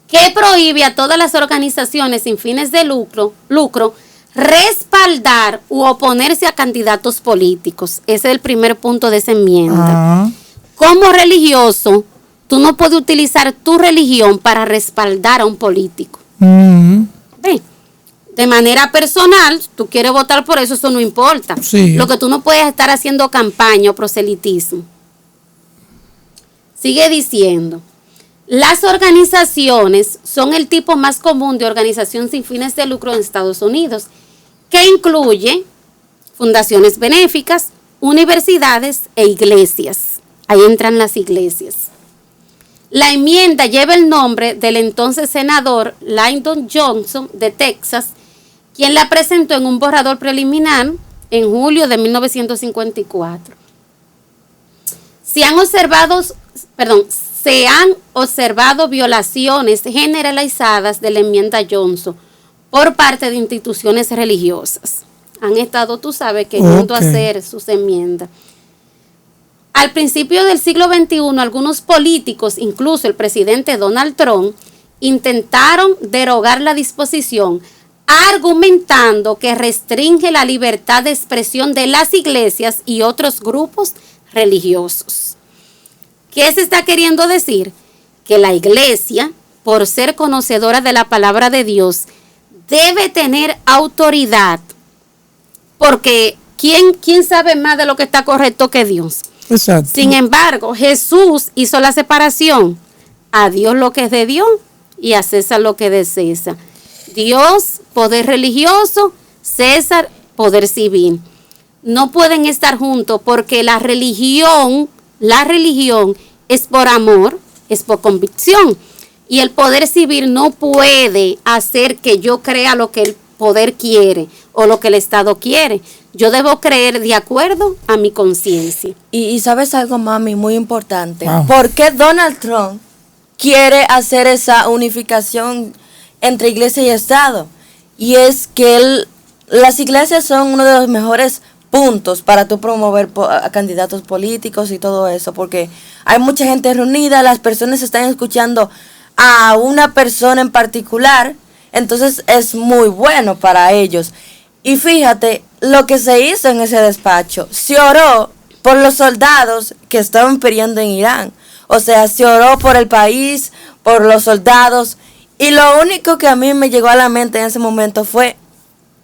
que prohíbe a todas las organizaciones sin fines de lucro respaldar u oponerse a candidatos políticos. Ese es el primer punto de esa enmienda. Como religioso, tú no puedes utilizar tu religión para respaldar a un político. ¿Ve? De manera personal, tú quieres votar por eso, eso no importa. Sí. Lo que tú no puedes estar haciendo campaña o proselitismo. Sigue diciendo, las organizaciones son el tipo más común de organización sin fines de lucro en Estados Unidos, que incluye fundaciones benéficas, universidades e iglesias. Ahí entran las iglesias. La enmienda lleva el nombre del entonces senador Lyndon Johnson de Texas, quien la presentó en un borrador preliminar en julio de 1954. Se han observado violaciones generalizadas de la enmienda Johnson por parte de instituciones religiosas. Han estado, tú sabes, queriendo hacer sus enmiendas. Al principio del siglo XXI, algunos políticos, incluso el presidente Donald Trump, intentaron derogar la disposición, argumentando que restringe la libertad de expresión de las iglesias y otros grupos religiosos. ¿Qué se está queriendo decir? Que la iglesia, por ser conocedora de la palabra de Dios, debe tener autoridad, porque ¿quién sabe más de lo que está correcto que Dios? Exacto. Sin embargo, Jesús hizo la separación: a Dios lo que es de Dios y a César lo que es de César. Dios, poder religioso; César, poder civil. No pueden estar juntos, porque la religión es por amor, es por convicción. Y el poder civil no puede hacer que yo crea lo que el poder quiere o lo que el Estado quiere. Yo debo creer de acuerdo a mi conciencia. Y sabes algo, mami, muy importante. Wow. ¿Por qué Donald Trump quiere hacer esa unificación entre iglesia y Estado? Y es que las iglesias son uno de los mejores puntos para tú promover a candidatos políticos y todo eso, porque hay mucha gente reunida, las personas están escuchando a una persona en particular, entonces es muy bueno para ellos. Y fíjate lo que se hizo en ese despacho: se oró por los soldados que estaban peleando en Irán. O sea, se oró por el país, por los soldados. Y lo único que a mí me llegó a la mente en ese momento fue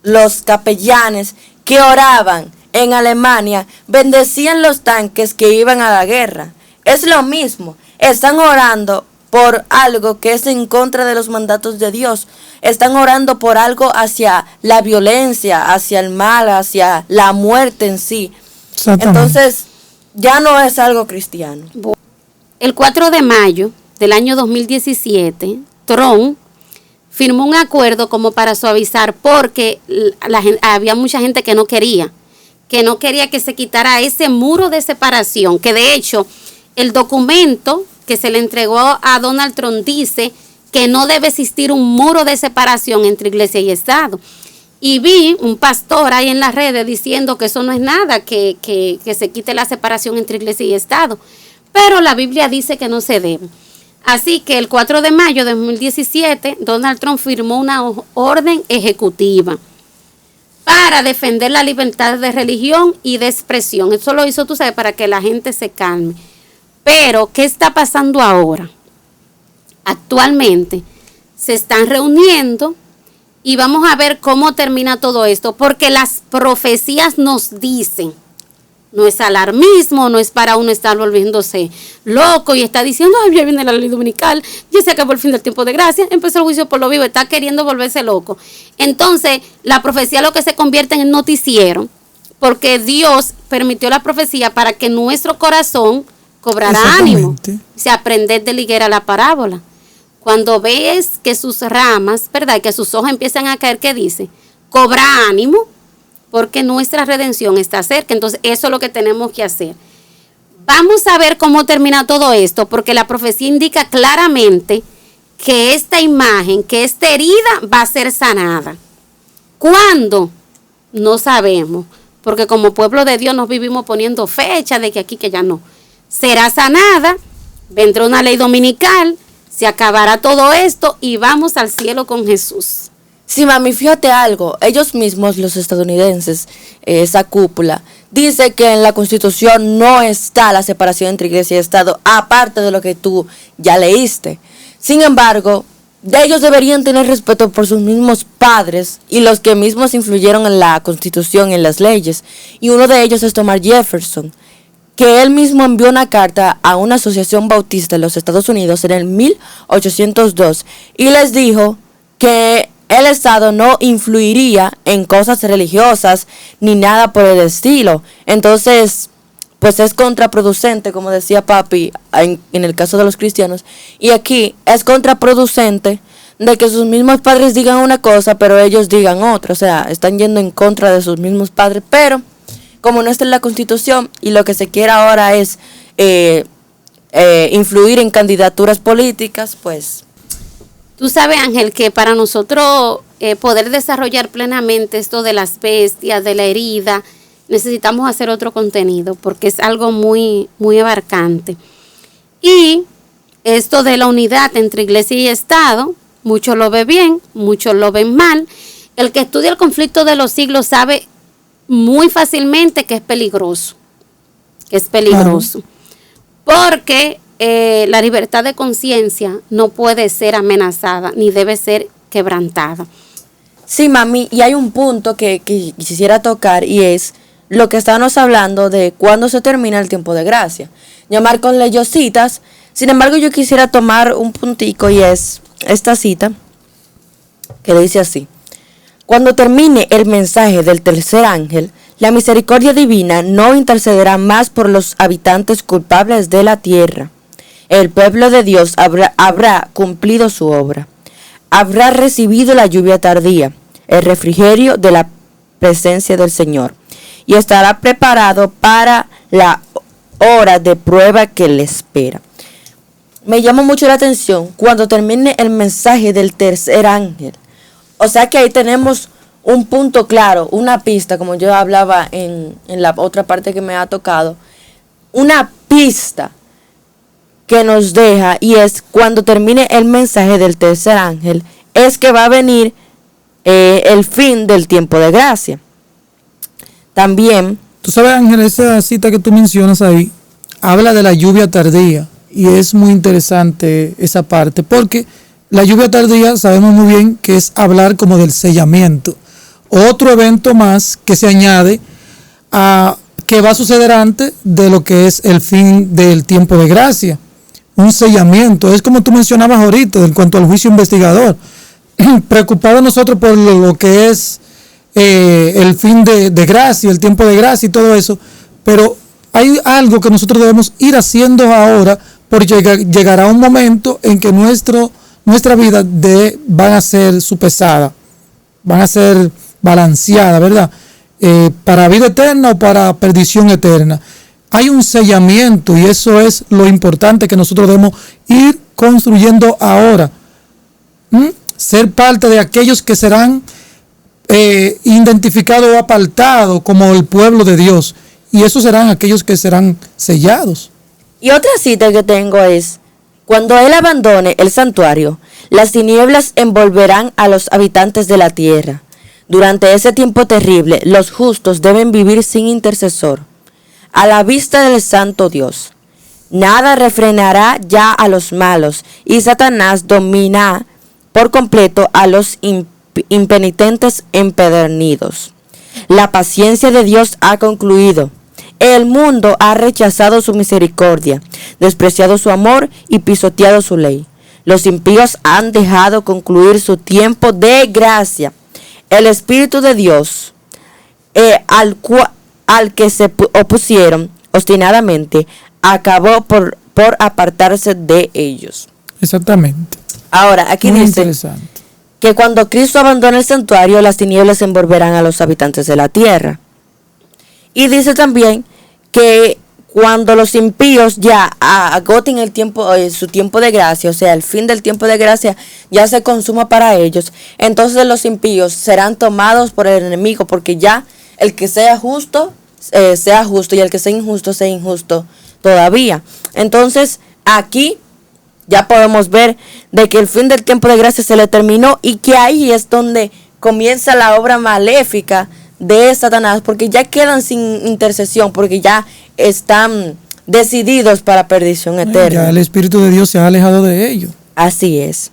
los capellanes que oraban en Alemania, bendecían los tanques que iban a la guerra. Es lo mismo, están orando por algo que es en contra de los mandatos de Dios. Están orando por algo hacia la violencia, hacia el mal, hacia la muerte en sí. Entonces, ya no es algo cristiano. El 4 de mayo del año 2017, Trump firmó un acuerdo como para suavizar, porque había mucha gente que no quería que se quitara ese muro de separación, que de hecho el documento que se le entregó a Donald Trump dice que no debe existir un muro de separación entre iglesia y Estado. Y vi un pastor ahí en las redes diciendo que eso no es nada, que se quite la separación entre iglesia y Estado. Pero la Biblia dice que no se debe. Así que el 4 de mayo de 2017, Donald Trump firmó una orden ejecutiva para defender la libertad de religión y de expresión. Eso lo hizo, tú sabes, para que la gente se calme. Pero, ¿qué está pasando ahora? Actualmente se están reuniendo y vamos a ver cómo termina todo esto, porque las profecías nos dicen, no es alarmismo, no es para uno estar volviéndose loco y está diciendo, ay, ya viene la ley dominical, ya se acabó el fin del tiempo de gracia, empezó el juicio por lo vivo, está queriendo volverse loco. Entonces, la profecía lo que se convierte en noticiero, porque Dios permitió la profecía para que nuestro corazón cobrará ánimo. Exactamente. Se aprender de liguera la parábola. Cuando ves que sus ramas, ¿verdad? Que sus hojas empiezan a caer, ¿qué dice? Cobra ánimo, porque nuestra redención está cerca. Entonces, eso es lo que tenemos que hacer. Vamos a ver cómo termina todo esto, porque la profecía indica claramente que esta imagen, que esta herida va a ser sanada. ¿Cuándo? No sabemos, porque como pueblo de Dios nos vivimos poniendo fecha de que aquí, que ya no. Será sanada, vendrá una ley dominical, se acabará todo esto y vamos al cielo con Jesús. Sí, mami, fíjate algo. Ellos mismos, los estadounidenses, esa cúpula, dice que en la Constitución no está la separación entre Iglesia y Estado, aparte de lo que tú ya leíste. Sin embargo, de ellos deberían tener respeto por sus mismos padres y los que mismos influyeron en la Constitución y en las leyes. Y uno de ellos es Thomas Jefferson, que él mismo envió una carta a una asociación bautista en los Estados Unidos en el 1802 y les dijo que el Estado no influiría en cosas religiosas ni nada por el estilo. Entonces, pues es contraproducente, como decía papi, en el caso de los cristianos. Y aquí es contraproducente de que sus mismos padres digan una cosa, pero ellos digan otra. O sea, están yendo en contra de sus mismos padres. Pero, como no está en la Constitución y lo que se quiere ahora es influir en candidaturas políticas, pues... Tú sabes, Ángel, que para nosotros poder desarrollar plenamente esto de las bestias, de la herida, necesitamos hacer otro contenido porque es algo muy, muy abarcante. Y esto de la unidad entre iglesia y Estado, muchos lo ven bien, muchos lo ven mal. El que estudia el conflicto de los siglos sabe muy fácilmente que es peligroso. Porque la libertad de conciencia no puede ser amenazada ni debe ser quebrantada. Sí, mami, y hay un punto que quisiera tocar y es lo que estábamos hablando de cuándo se termina el tiempo de gracia. Ya Marcos leyó citas, sin embargo yo quisiera tomar un puntico y es esta cita que dice así: cuando termine el mensaje del tercer ángel, la misericordia divina no intercederá más por los habitantes culpables de la tierra. El pueblo de Dios habrá cumplido su obra. Habrá recibido la lluvia tardía, el refrigerio de la presencia del Señor, y estará preparado para la hora de prueba que le espera. Me llama mucho la atención cuando termine el mensaje del tercer ángel. O sea que ahí tenemos un punto claro, una pista, como yo hablaba en la otra parte que me ha tocado, una pista que nos deja, y es cuando termine el mensaje del tercer ángel, es que va a venir el fin del tiempo de gracia. También, Tú sabes, Ángel, esa cita que tú mencionas ahí habla de la lluvia tardía y es muy interesante esa parte porque la lluvia tardía sabemos muy bien que es hablar como del sellamiento, otro evento más que se añade a que va a suceder antes de lo que es el fin del tiempo de gracia. Un sellamiento, es como tú mencionabas ahorita en cuanto al juicio investigador, preocupados nosotros por lo que es el fin de gracia, el tiempo de gracia y todo eso, pero hay algo que nosotros debemos ir haciendo ahora, porque llegará un momento en que nuestra vida van a ser supesada, van a ser balanceada, ¿verdad? Para vida eterna o para perdición eterna. Hay un sellamiento y eso es lo importante que nosotros debemos ir construyendo ahora. Ser parte de aquellos que serán identificados o apartados como el pueblo de Dios. Y esos serán aquellos que serán sellados. y otra cita que tengo es: cuando él abandone el santuario, las tinieblas envolverán a los habitantes de la tierra. Durante ese tiempo terrible, los justos deben vivir sin intercesor, a la vista del santo Dios. Nada refrenará ya a los malos, y Satanás domina por completo a los impenitentes empedernidos. La paciencia de Dios ha concluido. El mundo ha rechazado su misericordia, despreciado su amor y pisoteado su ley. Los impíos han dejado concluir su tiempo de gracia. El Espíritu de Dios, al que se opusieron obstinadamente, acabó por apartarse de ellos. Exactamente. Ahora, aquí Muy dice interesante. que cuando Cristo abandone el santuario, las tinieblas envolverán a los habitantes de la tierra. Y dice también que cuando los impíos ya agoten el tiempo, su tiempo de gracia, o sea, el fin del tiempo de gracia ya se consuma para ellos, entonces los impíos serán tomados por el enemigo, porque ya el que sea justo y el que sea injusto todavía. Entonces, aquí ya podemos ver de que el fin del tiempo de gracia se le terminó y que ahí es donde comienza la obra maléfica de Satanás, porque ya quedan sin intercesión, porque ya están decididos para perdición eterna. Ya el Espíritu de Dios se ha alejado de ellos. Así es.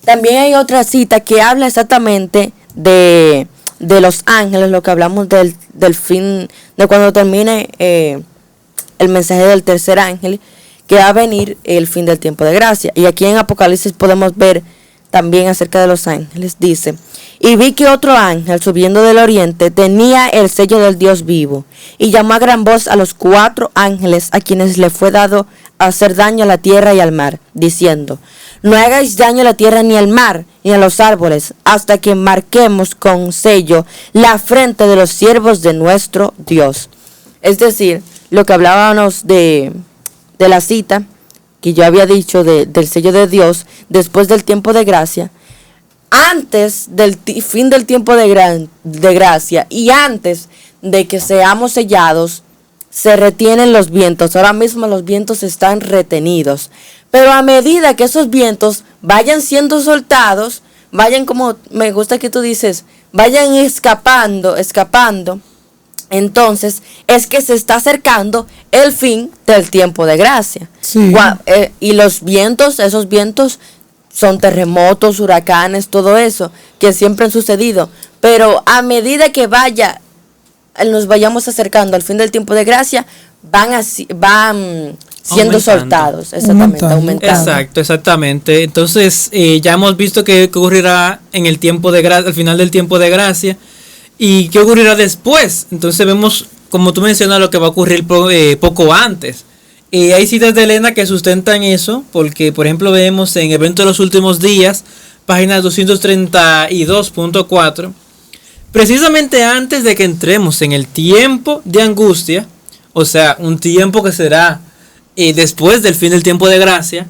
También hay otra cita que habla exactamente de los ángeles, lo que hablamos del fin, de cuando termine el mensaje del tercer ángel, que va a venir el fin del tiempo de gracia. Y aquí en Apocalipsis podemos ver también acerca de los ángeles. Dice: y vi que otro ángel subiendo del oriente tenía el sello del Dios vivo, y llamó a gran voz a los 4 ángeles a quienes le fue dado hacer daño a la tierra y al mar, diciendo: no hagáis daño a la tierra ni al mar ni a los árboles, hasta que marquemos con sello la frente de los siervos de nuestro Dios. Es decir, lo que hablábamos de la cita que yo había dicho del sello de Dios después del tiempo de gracia, antes del fin del tiempo de gracia y antes de que seamos sellados, se retienen los vientos. Ahora mismo los vientos están retenidos, pero a medida que esos vientos vayan siendo soltados, vayan, como me gusta que tú dices, vayan escapando, entonces es que se está acercando el fin del tiempo de gracia. Sí. Y los vientos, esos vientos son terremotos, huracanes, todo eso que siempre han sucedido, pero a medida que nos vayamos acercando al fin del tiempo de gracia, van siendo soltados, aumentando. Exacto, exactamente. Entonces ya hemos visto qué ocurrirá en el tiempo de gracia, al final del tiempo de gracia, y qué ocurrirá después. Entonces vemos, como tú mencionas, lo que va a ocurrir poco antes. Hay citas de Elena que sustentan eso, porque por ejemplo vemos en Evento de los Últimos Días, página 232.4, precisamente antes de que entremos en el tiempo de angustia, o sea, un tiempo que será después del fin del tiempo de gracia,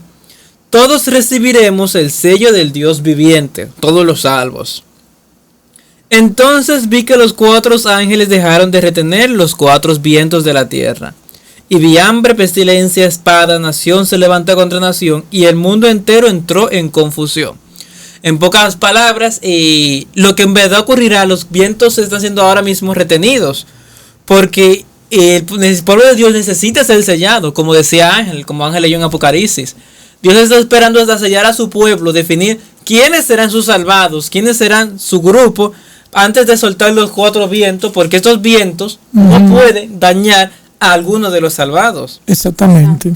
todos recibiremos el sello del Dios viviente, todos los salvos. Entonces vi que los 4 ángeles dejaron de retener los 4 vientos de la tierra. Y vi hambre, pestilencia, espada, nación se levanta contra nación, y el mundo entero entró en confusión. En pocas palabras, lo que en verdad ocurrirá, los vientos están siendo ahora mismo retenidos, porque el pueblo de Dios necesita ser sellado, como decía Ángel, como Ángel leyó en Apocalipsis. Dios está esperando hasta sellar a su pueblo, definir quiénes serán sus salvados, quiénes serán su grupo, antes de soltar los 4 vientos, porque estos vientos no pueden dañar a alguno de los salvados. Exactamente.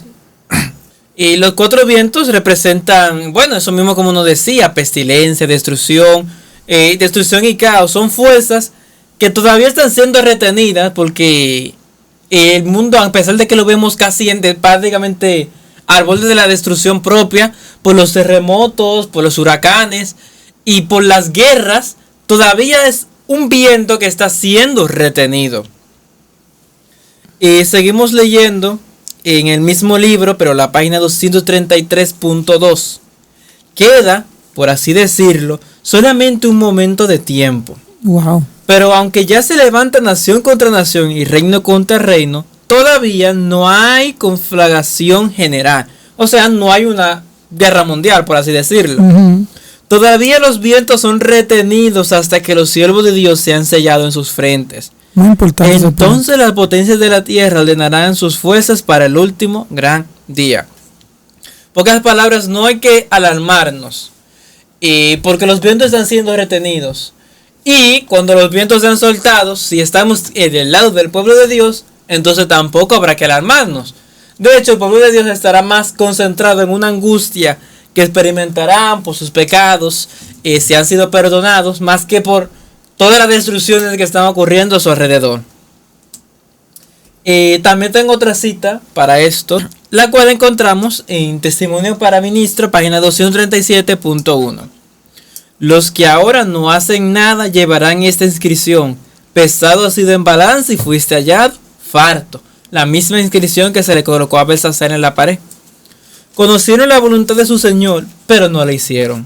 Y los 4 vientos representan, bueno, eso mismo como nos decía, pestilencia, destrucción y caos. Son fuerzas que todavía están siendo retenidas, porque el mundo, a pesar de que lo vemos casi prácticamente al borde de la destrucción propia, por los terremotos, por los huracanes y por las guerras, todavía es un viento que está siendo retenido. Seguimos leyendo en el mismo libro, pero la página 233.2. Queda, por así decirlo, solamente un momento de tiempo. Wow. Pero aunque ya se levanta nación contra nación y reino contra reino, todavía no hay conflagración general. O sea, no hay una guerra mundial, por así decirlo. Todavía los vientos son retenidos hasta que los siervos de Dios sean sellados en sus frentes. Muy importante. Entonces las potencias de la tierra ordenarán sus fuerzas para el último gran día. Pocas palabras, no hay que alarmarnos, porque los vientos están siendo retenidos. Y cuando los vientos sean soltados, si estamos en el lado del pueblo de Dios, entonces tampoco habrá que alarmarnos. De hecho, el pueblo de Dios estará más concentrado en una angustia que experimentarán por sus pecados, si han sido perdonados, más que por todas las destrucciones que están ocurriendo a su alrededor. También tengo otra cita para esto, la cual encontramos en Testimonio para Ministro, página 237.1. Los que ahora no hacen nada llevarán esta inscripción: pesado has sido en balanza y fuiste hallado farto. La misma inscripción que se le colocó a Belsasar en la pared. Conocieron la voluntad de su Señor, pero no la hicieron.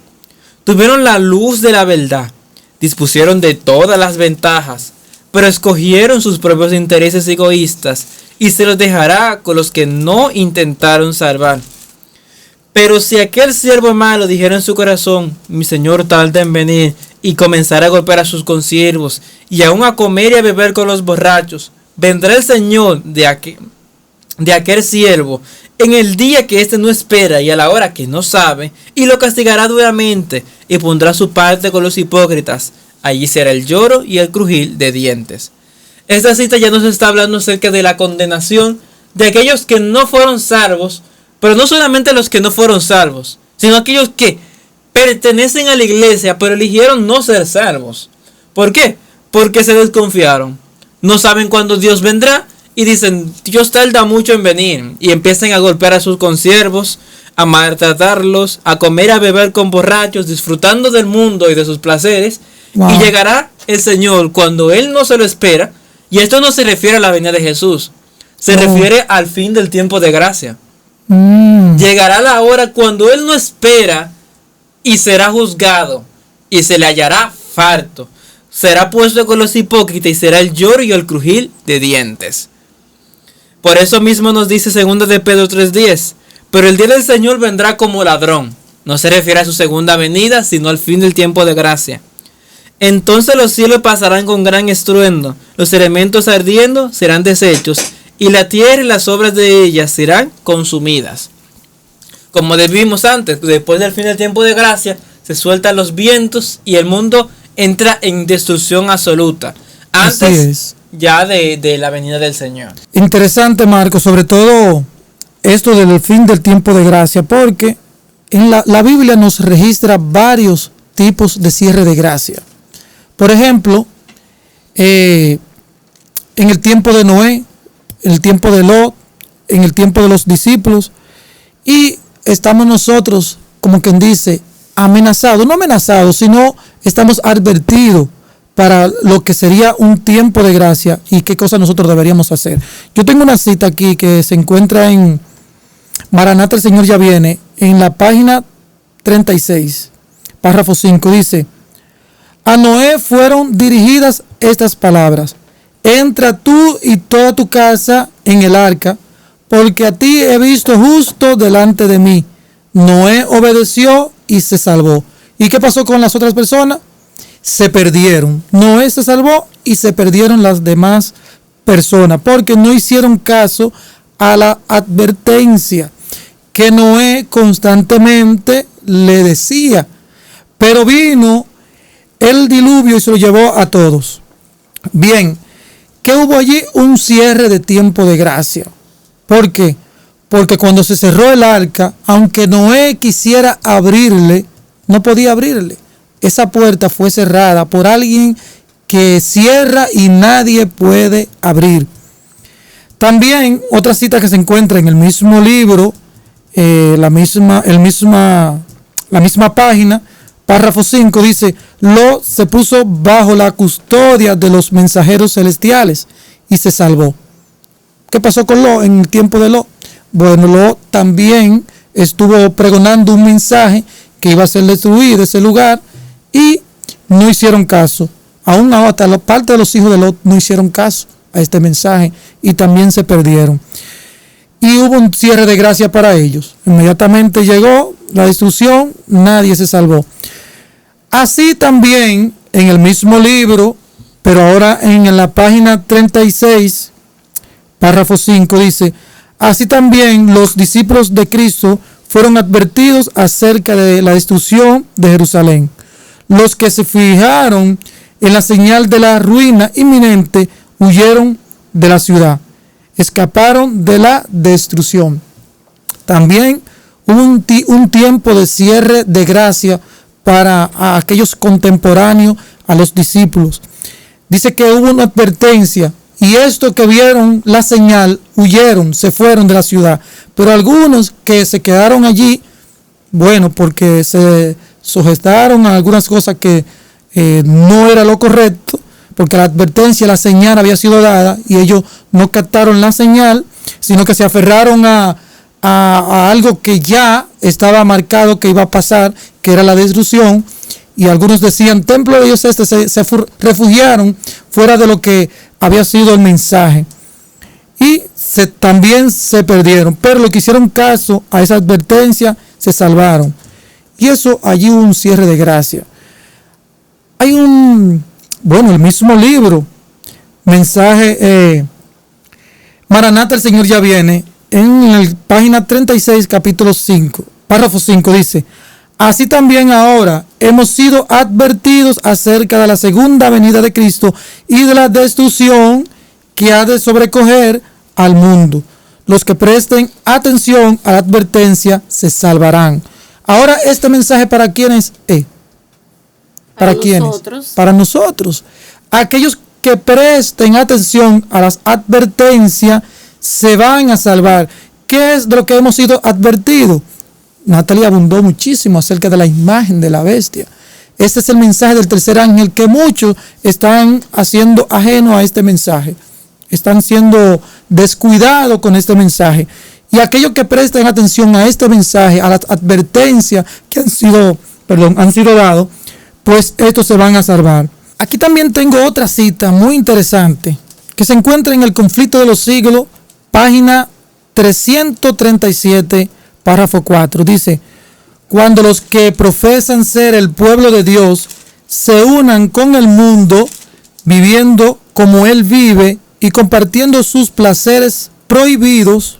Tuvieron la luz de la verdad, dispusieron de todas las ventajas, pero escogieron sus propios intereses egoístas, y se los dejará con los que no intentaron salvar. Pero si aquel siervo malo dijera en su corazón: mi señor tarda en venir, y comenzara a golpear a sus consiervos, y aún a comer y a beber con los borrachos, vendrá el señor de aquel siervo en el día que éste no espera y a la hora que no sabe, y lo castigará duramente, y pondrá su parte con los hipócritas. Allí será el lloro y el crujir de dientes. Esta cita ya nos está hablando acerca de la condenación de aquellos que no fueron salvos, pero no solamente los que no fueron salvos, sino aquellos que pertenecen a la iglesia, pero eligieron no ser salvos. ¿Por qué? Porque se desconfiaron. No saben cuándo Dios vendrá y dicen: Dios tarda mucho en venir, y empiezan a golpear a sus consiervos, a maltratarlos, a comer y a beber con borrachos, disfrutando del mundo y de sus placeres. Wow. Y llegará el Señor cuando Él no se lo espera. Y esto no se refiere a la venida de Jesús, se refiere al fin del tiempo de gracia. Llegará la hora cuando Él no espera, y será juzgado, y se le hallará farto. Será puesto con los hipócritas, y será el lloro y el crujir de dientes. Por eso mismo nos dice 2 de Pedro 3:10: pero el día del Señor vendrá como ladrón. No se refiere a su segunda venida, sino al fin del tiempo de gracia. Entonces los cielos pasarán con gran estruendo, los elementos ardiendo serán deshechos, y la tierra y las obras de ellas serán consumidas. Como vimos antes, después del fin del tiempo de gracia, se sueltan los vientos y el mundo entra en destrucción absoluta, antes ya de la venida del Señor. Interesante, Marco, sobre todo esto del fin del tiempo de gracia, porque en la Biblia nos registra varios tipos de cierre de gracia. Por ejemplo, en el tiempo de Noé, en el tiempo de Lot, en el tiempo de los discípulos, y estamos nosotros, como quien dice, amenazados, no amenazados, sino estamos advertidos para lo que sería un tiempo de gracia y qué cosas nosotros deberíamos hacer. Yo tengo una cita aquí que se encuentra en Maranata, el Señor ya viene, en la página 36, párrafo 5, dice: a Noé fueron dirigidas estas palabras: entra tú y toda tu casa en el arca, porque a ti he visto justo delante de mí. Noé obedeció y se salvó. ¿Y qué pasó con las otras personas? Se perdieron. Noé se salvó y se perdieron las demás personas, porque no hicieron caso a la advertencia que Noé constantemente le decía. Pero vino el diluvio y se lo llevó a todos. Bien, ¿qué hubo allí? Un cierre de tiempo de gracia. ¿Por qué? Porque cuando se cerró el arca, aunque Noé quisiera abrirle, no podía abrirle. Esa puerta fue cerrada por alguien que cierra y nadie puede abrir. También otra cita que se encuentra en el mismo libro, la misma página, párrafo 5, dice: Lot se puso bajo la custodia de los mensajeros celestiales y se salvó. ¿Qué pasó con Lot en el tiempo de Lot? Bueno, Lot también estuvo pregonando un mensaje que iba a ser destruido ese lugar y no hicieron caso. Aún hasta la parte de los hijos de Lot no hicieron caso a este mensaje y también se perdieron. Y hubo un cierre de gracia para ellos. Inmediatamente llegó la destrucción, nadie se salvó. Así también en el mismo libro, pero ahora en la página 36, párrafo 5, dice: así también los discípulos de Cristo fueron advertidos acerca de la destrucción de Jerusalén. Los que se fijaron en la señal de la ruina inminente huyeron de la ciudad, escaparon de la destrucción. También hubo un tiempo de cierre de gracia para aquellos contemporáneos a los discípulos. Dice que hubo una advertencia Y estos que vieron la señal huyeron, se fueron de la ciudad. Pero algunos que se quedaron allí, bueno, porque se sujetaron a algunas cosas que no era lo correcto, porque la advertencia, la señal había sido dada y ellos no captaron la señal, sino que se aferraron a algo que ya estaba marcado que iba a pasar, que era la destrucción. Y algunos decían, templo de Dios se refugiaron fuera de lo que había sido el mensaje. Y también se perdieron, pero los que hicieron caso a esa advertencia se salvaron. Y eso, allí hubo un cierre de gracia. Hay el mismo libro, mensaje, Maranata, el Señor ya viene, en la página 36, capítulo 5, párrafo 5, dice: así también ahora hemos sido advertidos acerca de la segunda venida de Cristo y de la destrucción que ha de sobrecoger al mundo. Los que presten atención a la advertencia se salvarán. Ahora, este mensaje, ¿para quiénes es? ¿Para quiénes? Nosotros. Para nosotros. Aquellos que presten atención a las advertencias se van a salvar. ¿Qué es de lo que hemos sido advertidos? Natalia abundó muchísimo acerca de la imagen de la bestia. Este es el mensaje del tercer ángel, que muchos están haciendo ajeno a este mensaje. Están siendo descuidados con este mensaje. Y aquellos que presten atención a este mensaje, a las advertencias que han sido dados, pues estos se van a salvar. Aquí también tengo otra cita muy interesante que se encuentra en el Conflicto de los Siglos, página 337, párrafo 4. Dice: cuando los que profesan ser el pueblo de Dios se unan con el mundo, viviendo como Él vive y compartiendo sus placeres prohibidos,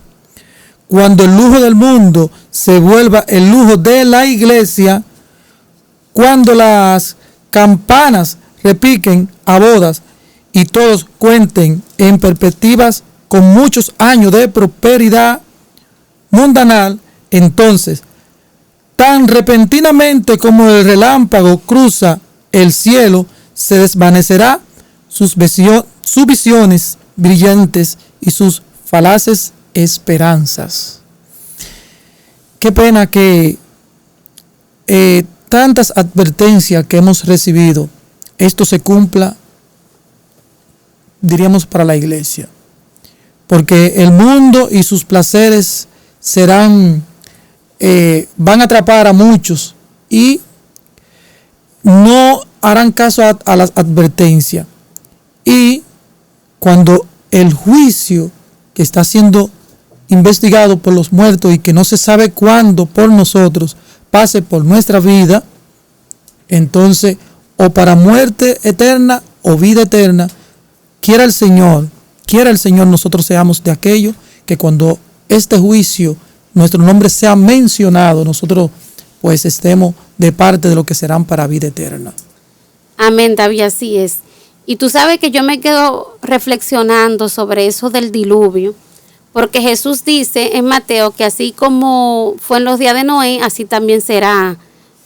cuando el lujo del mundo se vuelva el lujo de la iglesia, cuando las campanas repiquen a bodas y todos cuenten en perspectivas con muchos años de prosperidad mundanal, entonces, tan repentinamente como el relámpago cruza el cielo, se desvanecerá sus visiones brillantes y sus falaces esperanzas. Qué pena que tantas advertencias que hemos recibido, esto se cumpla, diríamos, para la iglesia. Porque el mundo y sus placeres van a atrapar a muchos y no harán caso a las advertencias. Y cuando el juicio que está siendo investigado por los muertos y que no se sabe cuándo por nosotros pase por nuestra vida, entonces, o para muerte eterna o vida eterna, quiera el Señor nosotros seamos de aquellos que cuando este juicio, nuestro nombre sea mencionado, nosotros pues estemos de parte de lo que serán para vida eterna. Amén, David, así es. Y tú sabes que yo me quedo reflexionando sobre eso del diluvio, porque Jesús dice en Mateo que así como fue en los días de Noé, así también será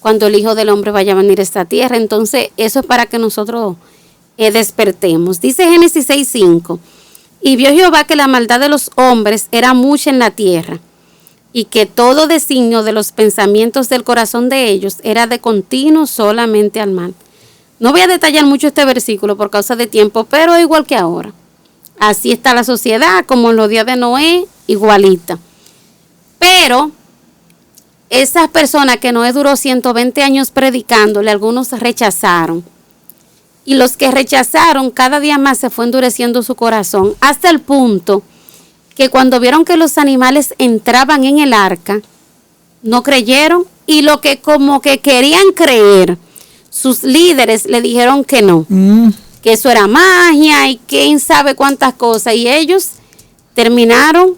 cuando el Hijo del Hombre vaya a venir a esta tierra. Entonces, eso es para que nosotros despertemos. Dice Génesis 6:5: y vio Jehová que la maldad de los hombres era mucha en la tierra, y que todo designio de los pensamientos del corazón de ellos era de continuo solamente al mal. No voy a detallar mucho este versículo por causa de tiempo, pero igual que ahora. Así está la sociedad, como en los días de Noé, igualita. Pero esas personas que Noé duró 120 años predicándole, algunos rechazaron. Y los que rechazaron, cada día más se fue endureciendo su corazón, hasta el punto que cuando vieron que los animales entraban en el arca, no creyeron, y lo que como que querían creer, sus líderes le dijeron que no, que eso era magia y quién sabe cuántas cosas, y ellos terminaron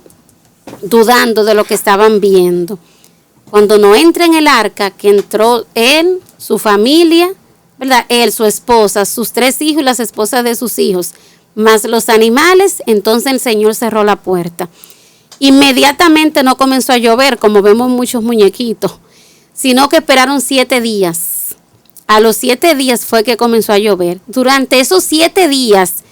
dudando de lo que estaban viendo. Cuando no entra en el arca, que entró él, su familia, ¿verdad? Él, su esposa, sus 3 hijos y las esposas de sus hijos, más los animales, entonces el Señor cerró la puerta. Inmediatamente no comenzó a llover, como vemos muchos muñequitos, sino que esperaron 7 días. A los 7 días fue que comenzó a llover. Durante esos 7 días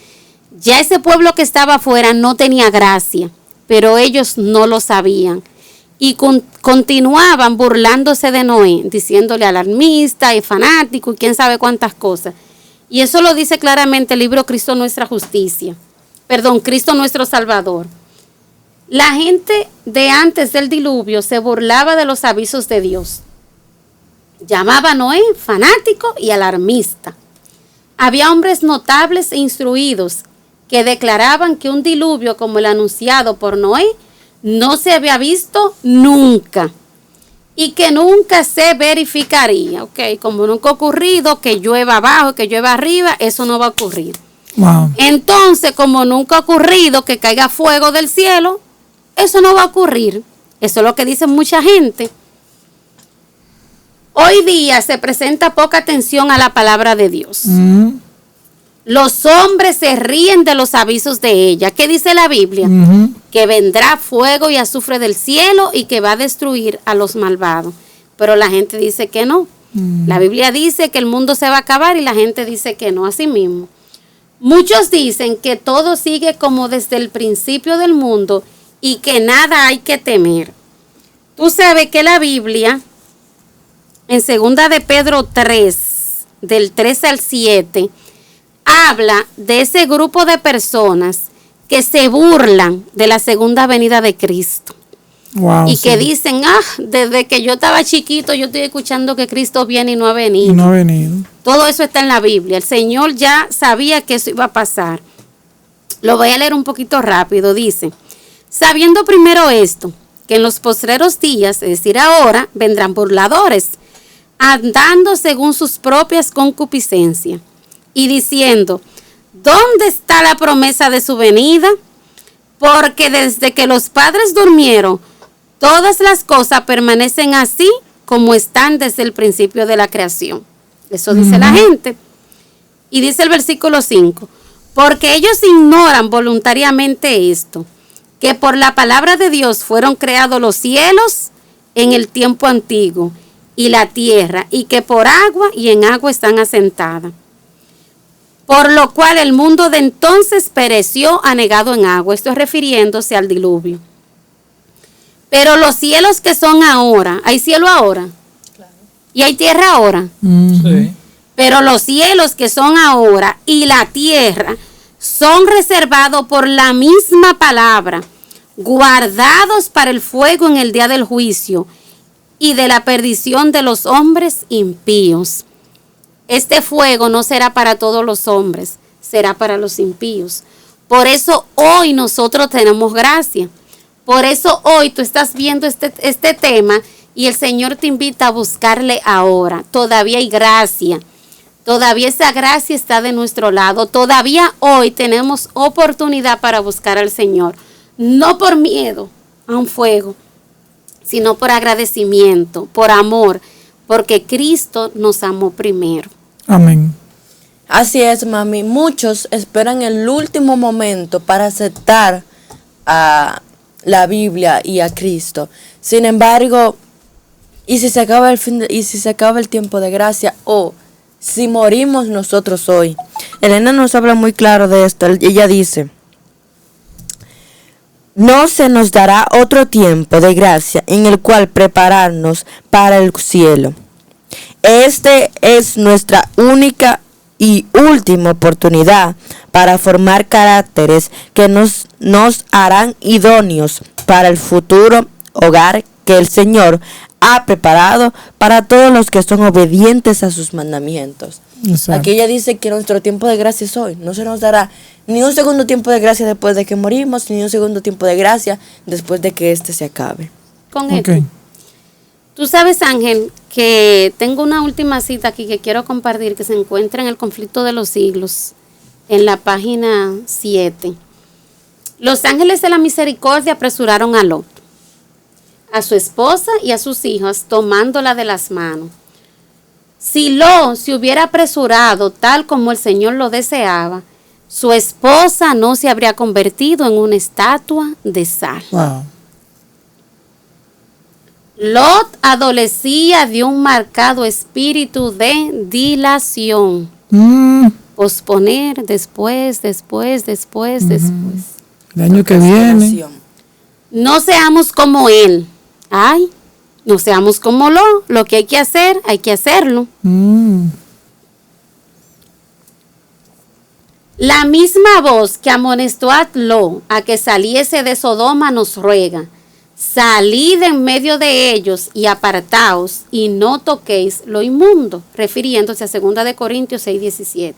Ya ese pueblo que estaba afuera no tenía gracia, pero ellos no lo sabían. Y continuaban burlándose de Noé, diciéndole alarmista y fanático y quién sabe cuántas cosas. Y eso lo dice claramente el libro Cristo Nuestra Justicia. Perdón, Cristo Nuestro Salvador. La gente de antes del diluvio se burlaba de los avisos de Dios. Llamaba a Noé fanático y alarmista. Había hombres notables e instruidos que declaraban que un diluvio como el anunciado por Noé no se había visto nunca y que nunca se verificaría. Como nunca ha ocurrido que llueva abajo, que llueva arriba, eso no va a ocurrir. Wow. Entonces, como nunca ha ocurrido que caiga fuego del cielo, eso no va a ocurrir. Eso es lo que dice mucha gente. Hoy día se presenta poca atención a la palabra de Dios. Los hombres se ríen de los avisos de ella. ¿Qué dice la Biblia? Que vendrá fuego y azufre del cielo y que va a destruir a los malvados. Pero la gente dice que no. La Biblia dice que el mundo se va a acabar y la gente dice que no, así mismo. Muchos dicen que todo sigue como desde el principio del mundo y que nada hay que temer. Tú sabes que la Biblia, en 2 de Pedro 3, del 3 al 7, habla de ese grupo de personas que se burlan de la segunda venida de Cristo. Wow, y sí. que dicen, desde que yo estaba chiquito, yo estoy escuchando que Cristo viene y no ha venido. Y no ha venido. Todo eso está en la Biblia. El Señor ya sabía que eso iba a pasar. Lo voy a leer un poquito rápido. Dice, sabiendo primero esto, que en los postreros días, es decir, ahora, vendrán burladores, andando según sus propias concupiscencias, y diciendo, ¿dónde está la promesa de su venida? Porque desde que los padres durmieron, todas las cosas permanecen así como están desde el principio de la creación. Eso dice la gente. Y dice el versículo 5, porque ellos ignoran voluntariamente esto, que por la palabra de Dios fueron creados los cielos en el tiempo antiguo y la tierra, y que por agua y en agua están asentadas. Por lo cual el mundo de entonces pereció anegado en agua. Esto es refiriéndose al diluvio. Pero los cielos que son ahora, ¿hay cielo ahora? Claro. ¿Y hay tierra ahora? Sí. Pero los cielos que son ahora y la tierra son reservados por la misma palabra, guardados para el fuego en el día del juicio y de la perdición de los hombres impíos. Este fuego no será para todos los hombres, será para los impíos. Por eso hoy nosotros tenemos gracia. Por eso hoy tú estás viendo este tema y el Señor te invita a buscarle ahora. Todavía hay gracia. Todavía esa gracia está de nuestro lado. Todavía hoy tenemos oportunidad para buscar al Señor. No por miedo a un fuego, sino por agradecimiento, por amor, porque Cristo nos amó primero. Amén. Así es, mami. Muchos esperan el último momento para aceptar a la Biblia y a Cristo. Sin embargo, ¿y si se acaba el tiempo de gracia o si morimos nosotros hoy? Elena nos habla muy claro de esto. Ella dice, no se nos dará otro tiempo de gracia en el cual prepararnos para el cielo. Este es nuestra única y última oportunidad para formar caracteres que nos harán idóneos para el futuro hogar que el Señor ha preparado para todos los que son obedientes a sus mandamientos. Exacto. Aquí ella dice que nuestro tiempo de gracia es hoy. No se nos dará ni un segundo tiempo de gracia después de que morimos, ni un segundo tiempo de gracia después de que este se acabe. Con esto. Tú sabes, Ángel, que tengo una última cita aquí que quiero compartir que se encuentra en el Conflicto de los Siglos, en la página 7. Los ángeles de la misericordia apresuraron a Lot, a su esposa y a sus hijas, tomándola de las manos. Si Lot se hubiera apresurado tal como el Señor lo deseaba, su esposa no se habría convertido en una estatua de sal. Wow. Lot adolecía de un marcado espíritu de dilación. posponer después. El año que viene. No seamos como él. Ay, no seamos como lo que hay que hacer, hay que hacerlo. La misma voz que amonestó a Lot a que saliese de Sodoma nos ruega: salid en medio de ellos y apartaos y no toquéis lo inmundo, refiriéndose a 2 Corintios 6:17.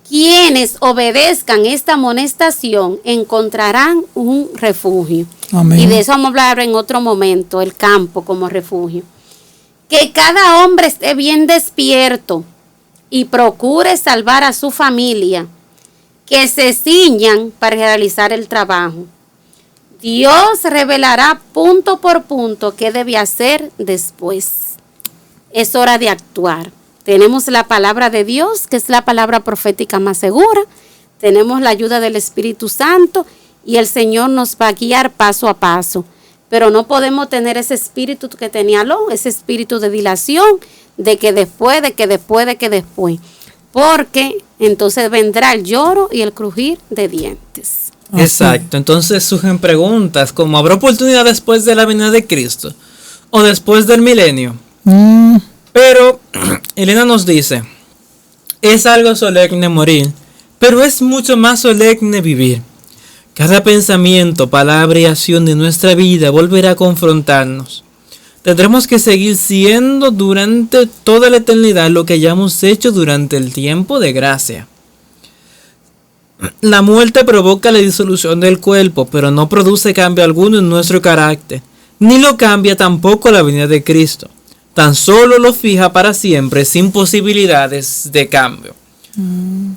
Quienes obedezcan esta amonestación encontrarán un refugio. Amén. Y de eso vamos a hablar en otro momento, el campo como refugio. Que cada hombre esté bien despierto y procure salvar a su familia, que se ciñan para realizar el trabajo. Dios revelará punto por punto qué debe hacer después. Es hora de actuar. Tenemos la palabra de Dios, que es la palabra profética más segura. Tenemos la ayuda del Espíritu Santo y el Señor nos va a guiar paso a paso. Pero no podemos tener ese espíritu que tenía Lot, ese espíritu de dilación, de que después. Porque entonces vendrá el lloro y el crujir de dientes. Exacto, entonces surgen preguntas como: ¿habrá oportunidad después de la venida de Cristo o después del milenio? Pero Elena nos dice: es algo solemne morir, pero es mucho más solemne vivir. Cada pensamiento, palabra y acción de nuestra vida volverá a confrontarnos. Tendremos que seguir siendo durante toda la eternidad lo que hayamos hecho durante el tiempo de gracia. La muerte provoca la disolución del cuerpo, pero no produce cambio alguno en nuestro carácter, ni lo cambia tampoco la venida de Cristo. Tan solo lo fija para siempre, sin posibilidades de cambio.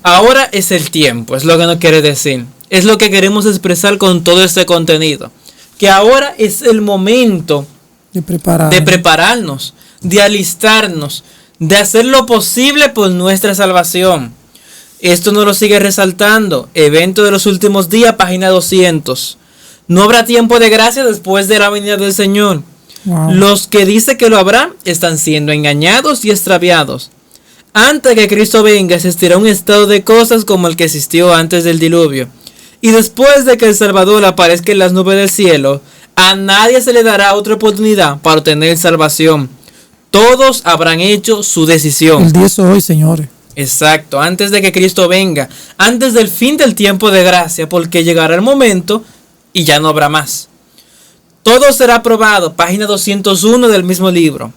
Ahora es el tiempo, es lo que nos quiere decir. Es lo que queremos expresar con todo este contenido. Que ahora es el momento de prepararnos, de alistarnos, de hacer lo posible por nuestra salvación. Esto nos lo sigue resaltando. Evento de los últimos días, página 200. No habrá tiempo de gracia después de la venida del Señor. Wow. Los que dicen que lo habrá están siendo engañados y extraviados. Antes de que Cristo venga, existirá un estado de cosas como el que existió antes del diluvio. Y después de que el Salvador aparezca en las nubes del cielo, a nadie se le dará otra oportunidad para obtener salvación. Todos habrán hecho su decisión. El día es hoy, señores. Exacto, antes de que Cristo venga, antes del fin del tiempo de gracia, porque llegará el momento y ya no habrá más. Todo será probado, página 201 del mismo libro.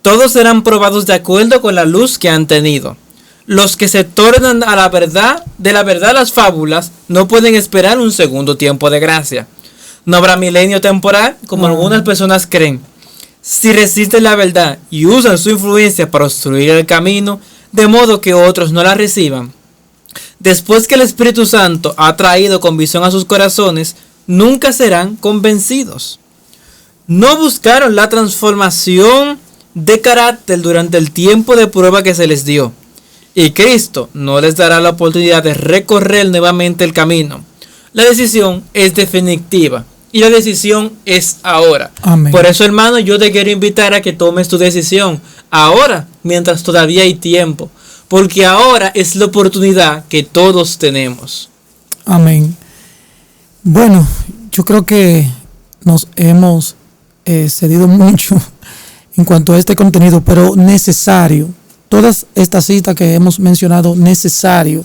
Todos serán probados de acuerdo con la luz que han tenido. Los que se tornan a la verdad, de la verdad las fábulas, no pueden esperar un segundo tiempo de gracia. No habrá milenio temporal, como algunas personas creen. Si resisten la verdad y usan su influencia para obstruir el camino, de modo que otros no la reciban, después que el Espíritu Santo ha traído convicción a sus corazones, nunca serán convencidos. No buscaron la transformación de carácter durante el tiempo de prueba que se les dio, y Cristo no les dará la oportunidad de recorrer nuevamente el camino. La decisión es definitiva y la decisión es ahora. Amén. Por eso, hermano, yo te quiero invitar a que tomes tu decisión ahora, mientras todavía hay tiempo, porque ahora es la oportunidad que todos tenemos. Amén. Bueno, yo creo que nos hemos cedido mucho en cuanto a este contenido, pero necesario. Todas estas citas que hemos mencionado, necesario.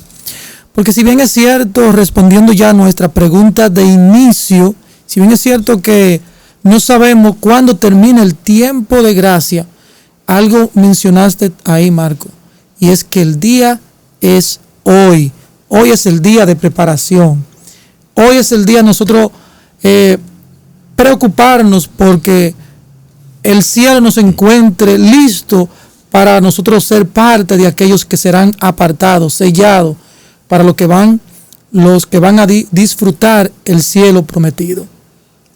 Porque si bien es cierto, respondiendo ya a nuestra pregunta de inicio, si bien es cierto que no sabemos cuándo termina el tiempo de gracia, algo mencionaste ahí, Marco, y es que el día es hoy. Hoy es el día de preparación. Hoy es el día de nosotros preocuparnos porque el cielo nos encuentre listo para nosotros ser parte de aquellos que serán apartados, sellados, para los que van a disfrutar el cielo prometido.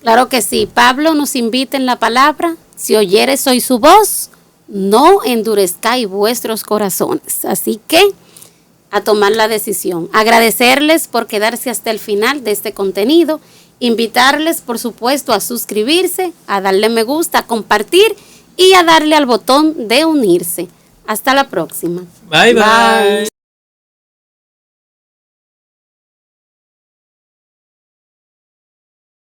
Claro que sí. Pablo nos invita en la palabra: si oyeres hoy su voz, no endurezcáis vuestros corazones. Así que a tomar la decisión. Agradecerles por quedarse hasta el final de este contenido. Invitarles, por supuesto, a suscribirse, a darle me gusta, a compartir y a darle al botón de unirse. Hasta la próxima. Bye, bye.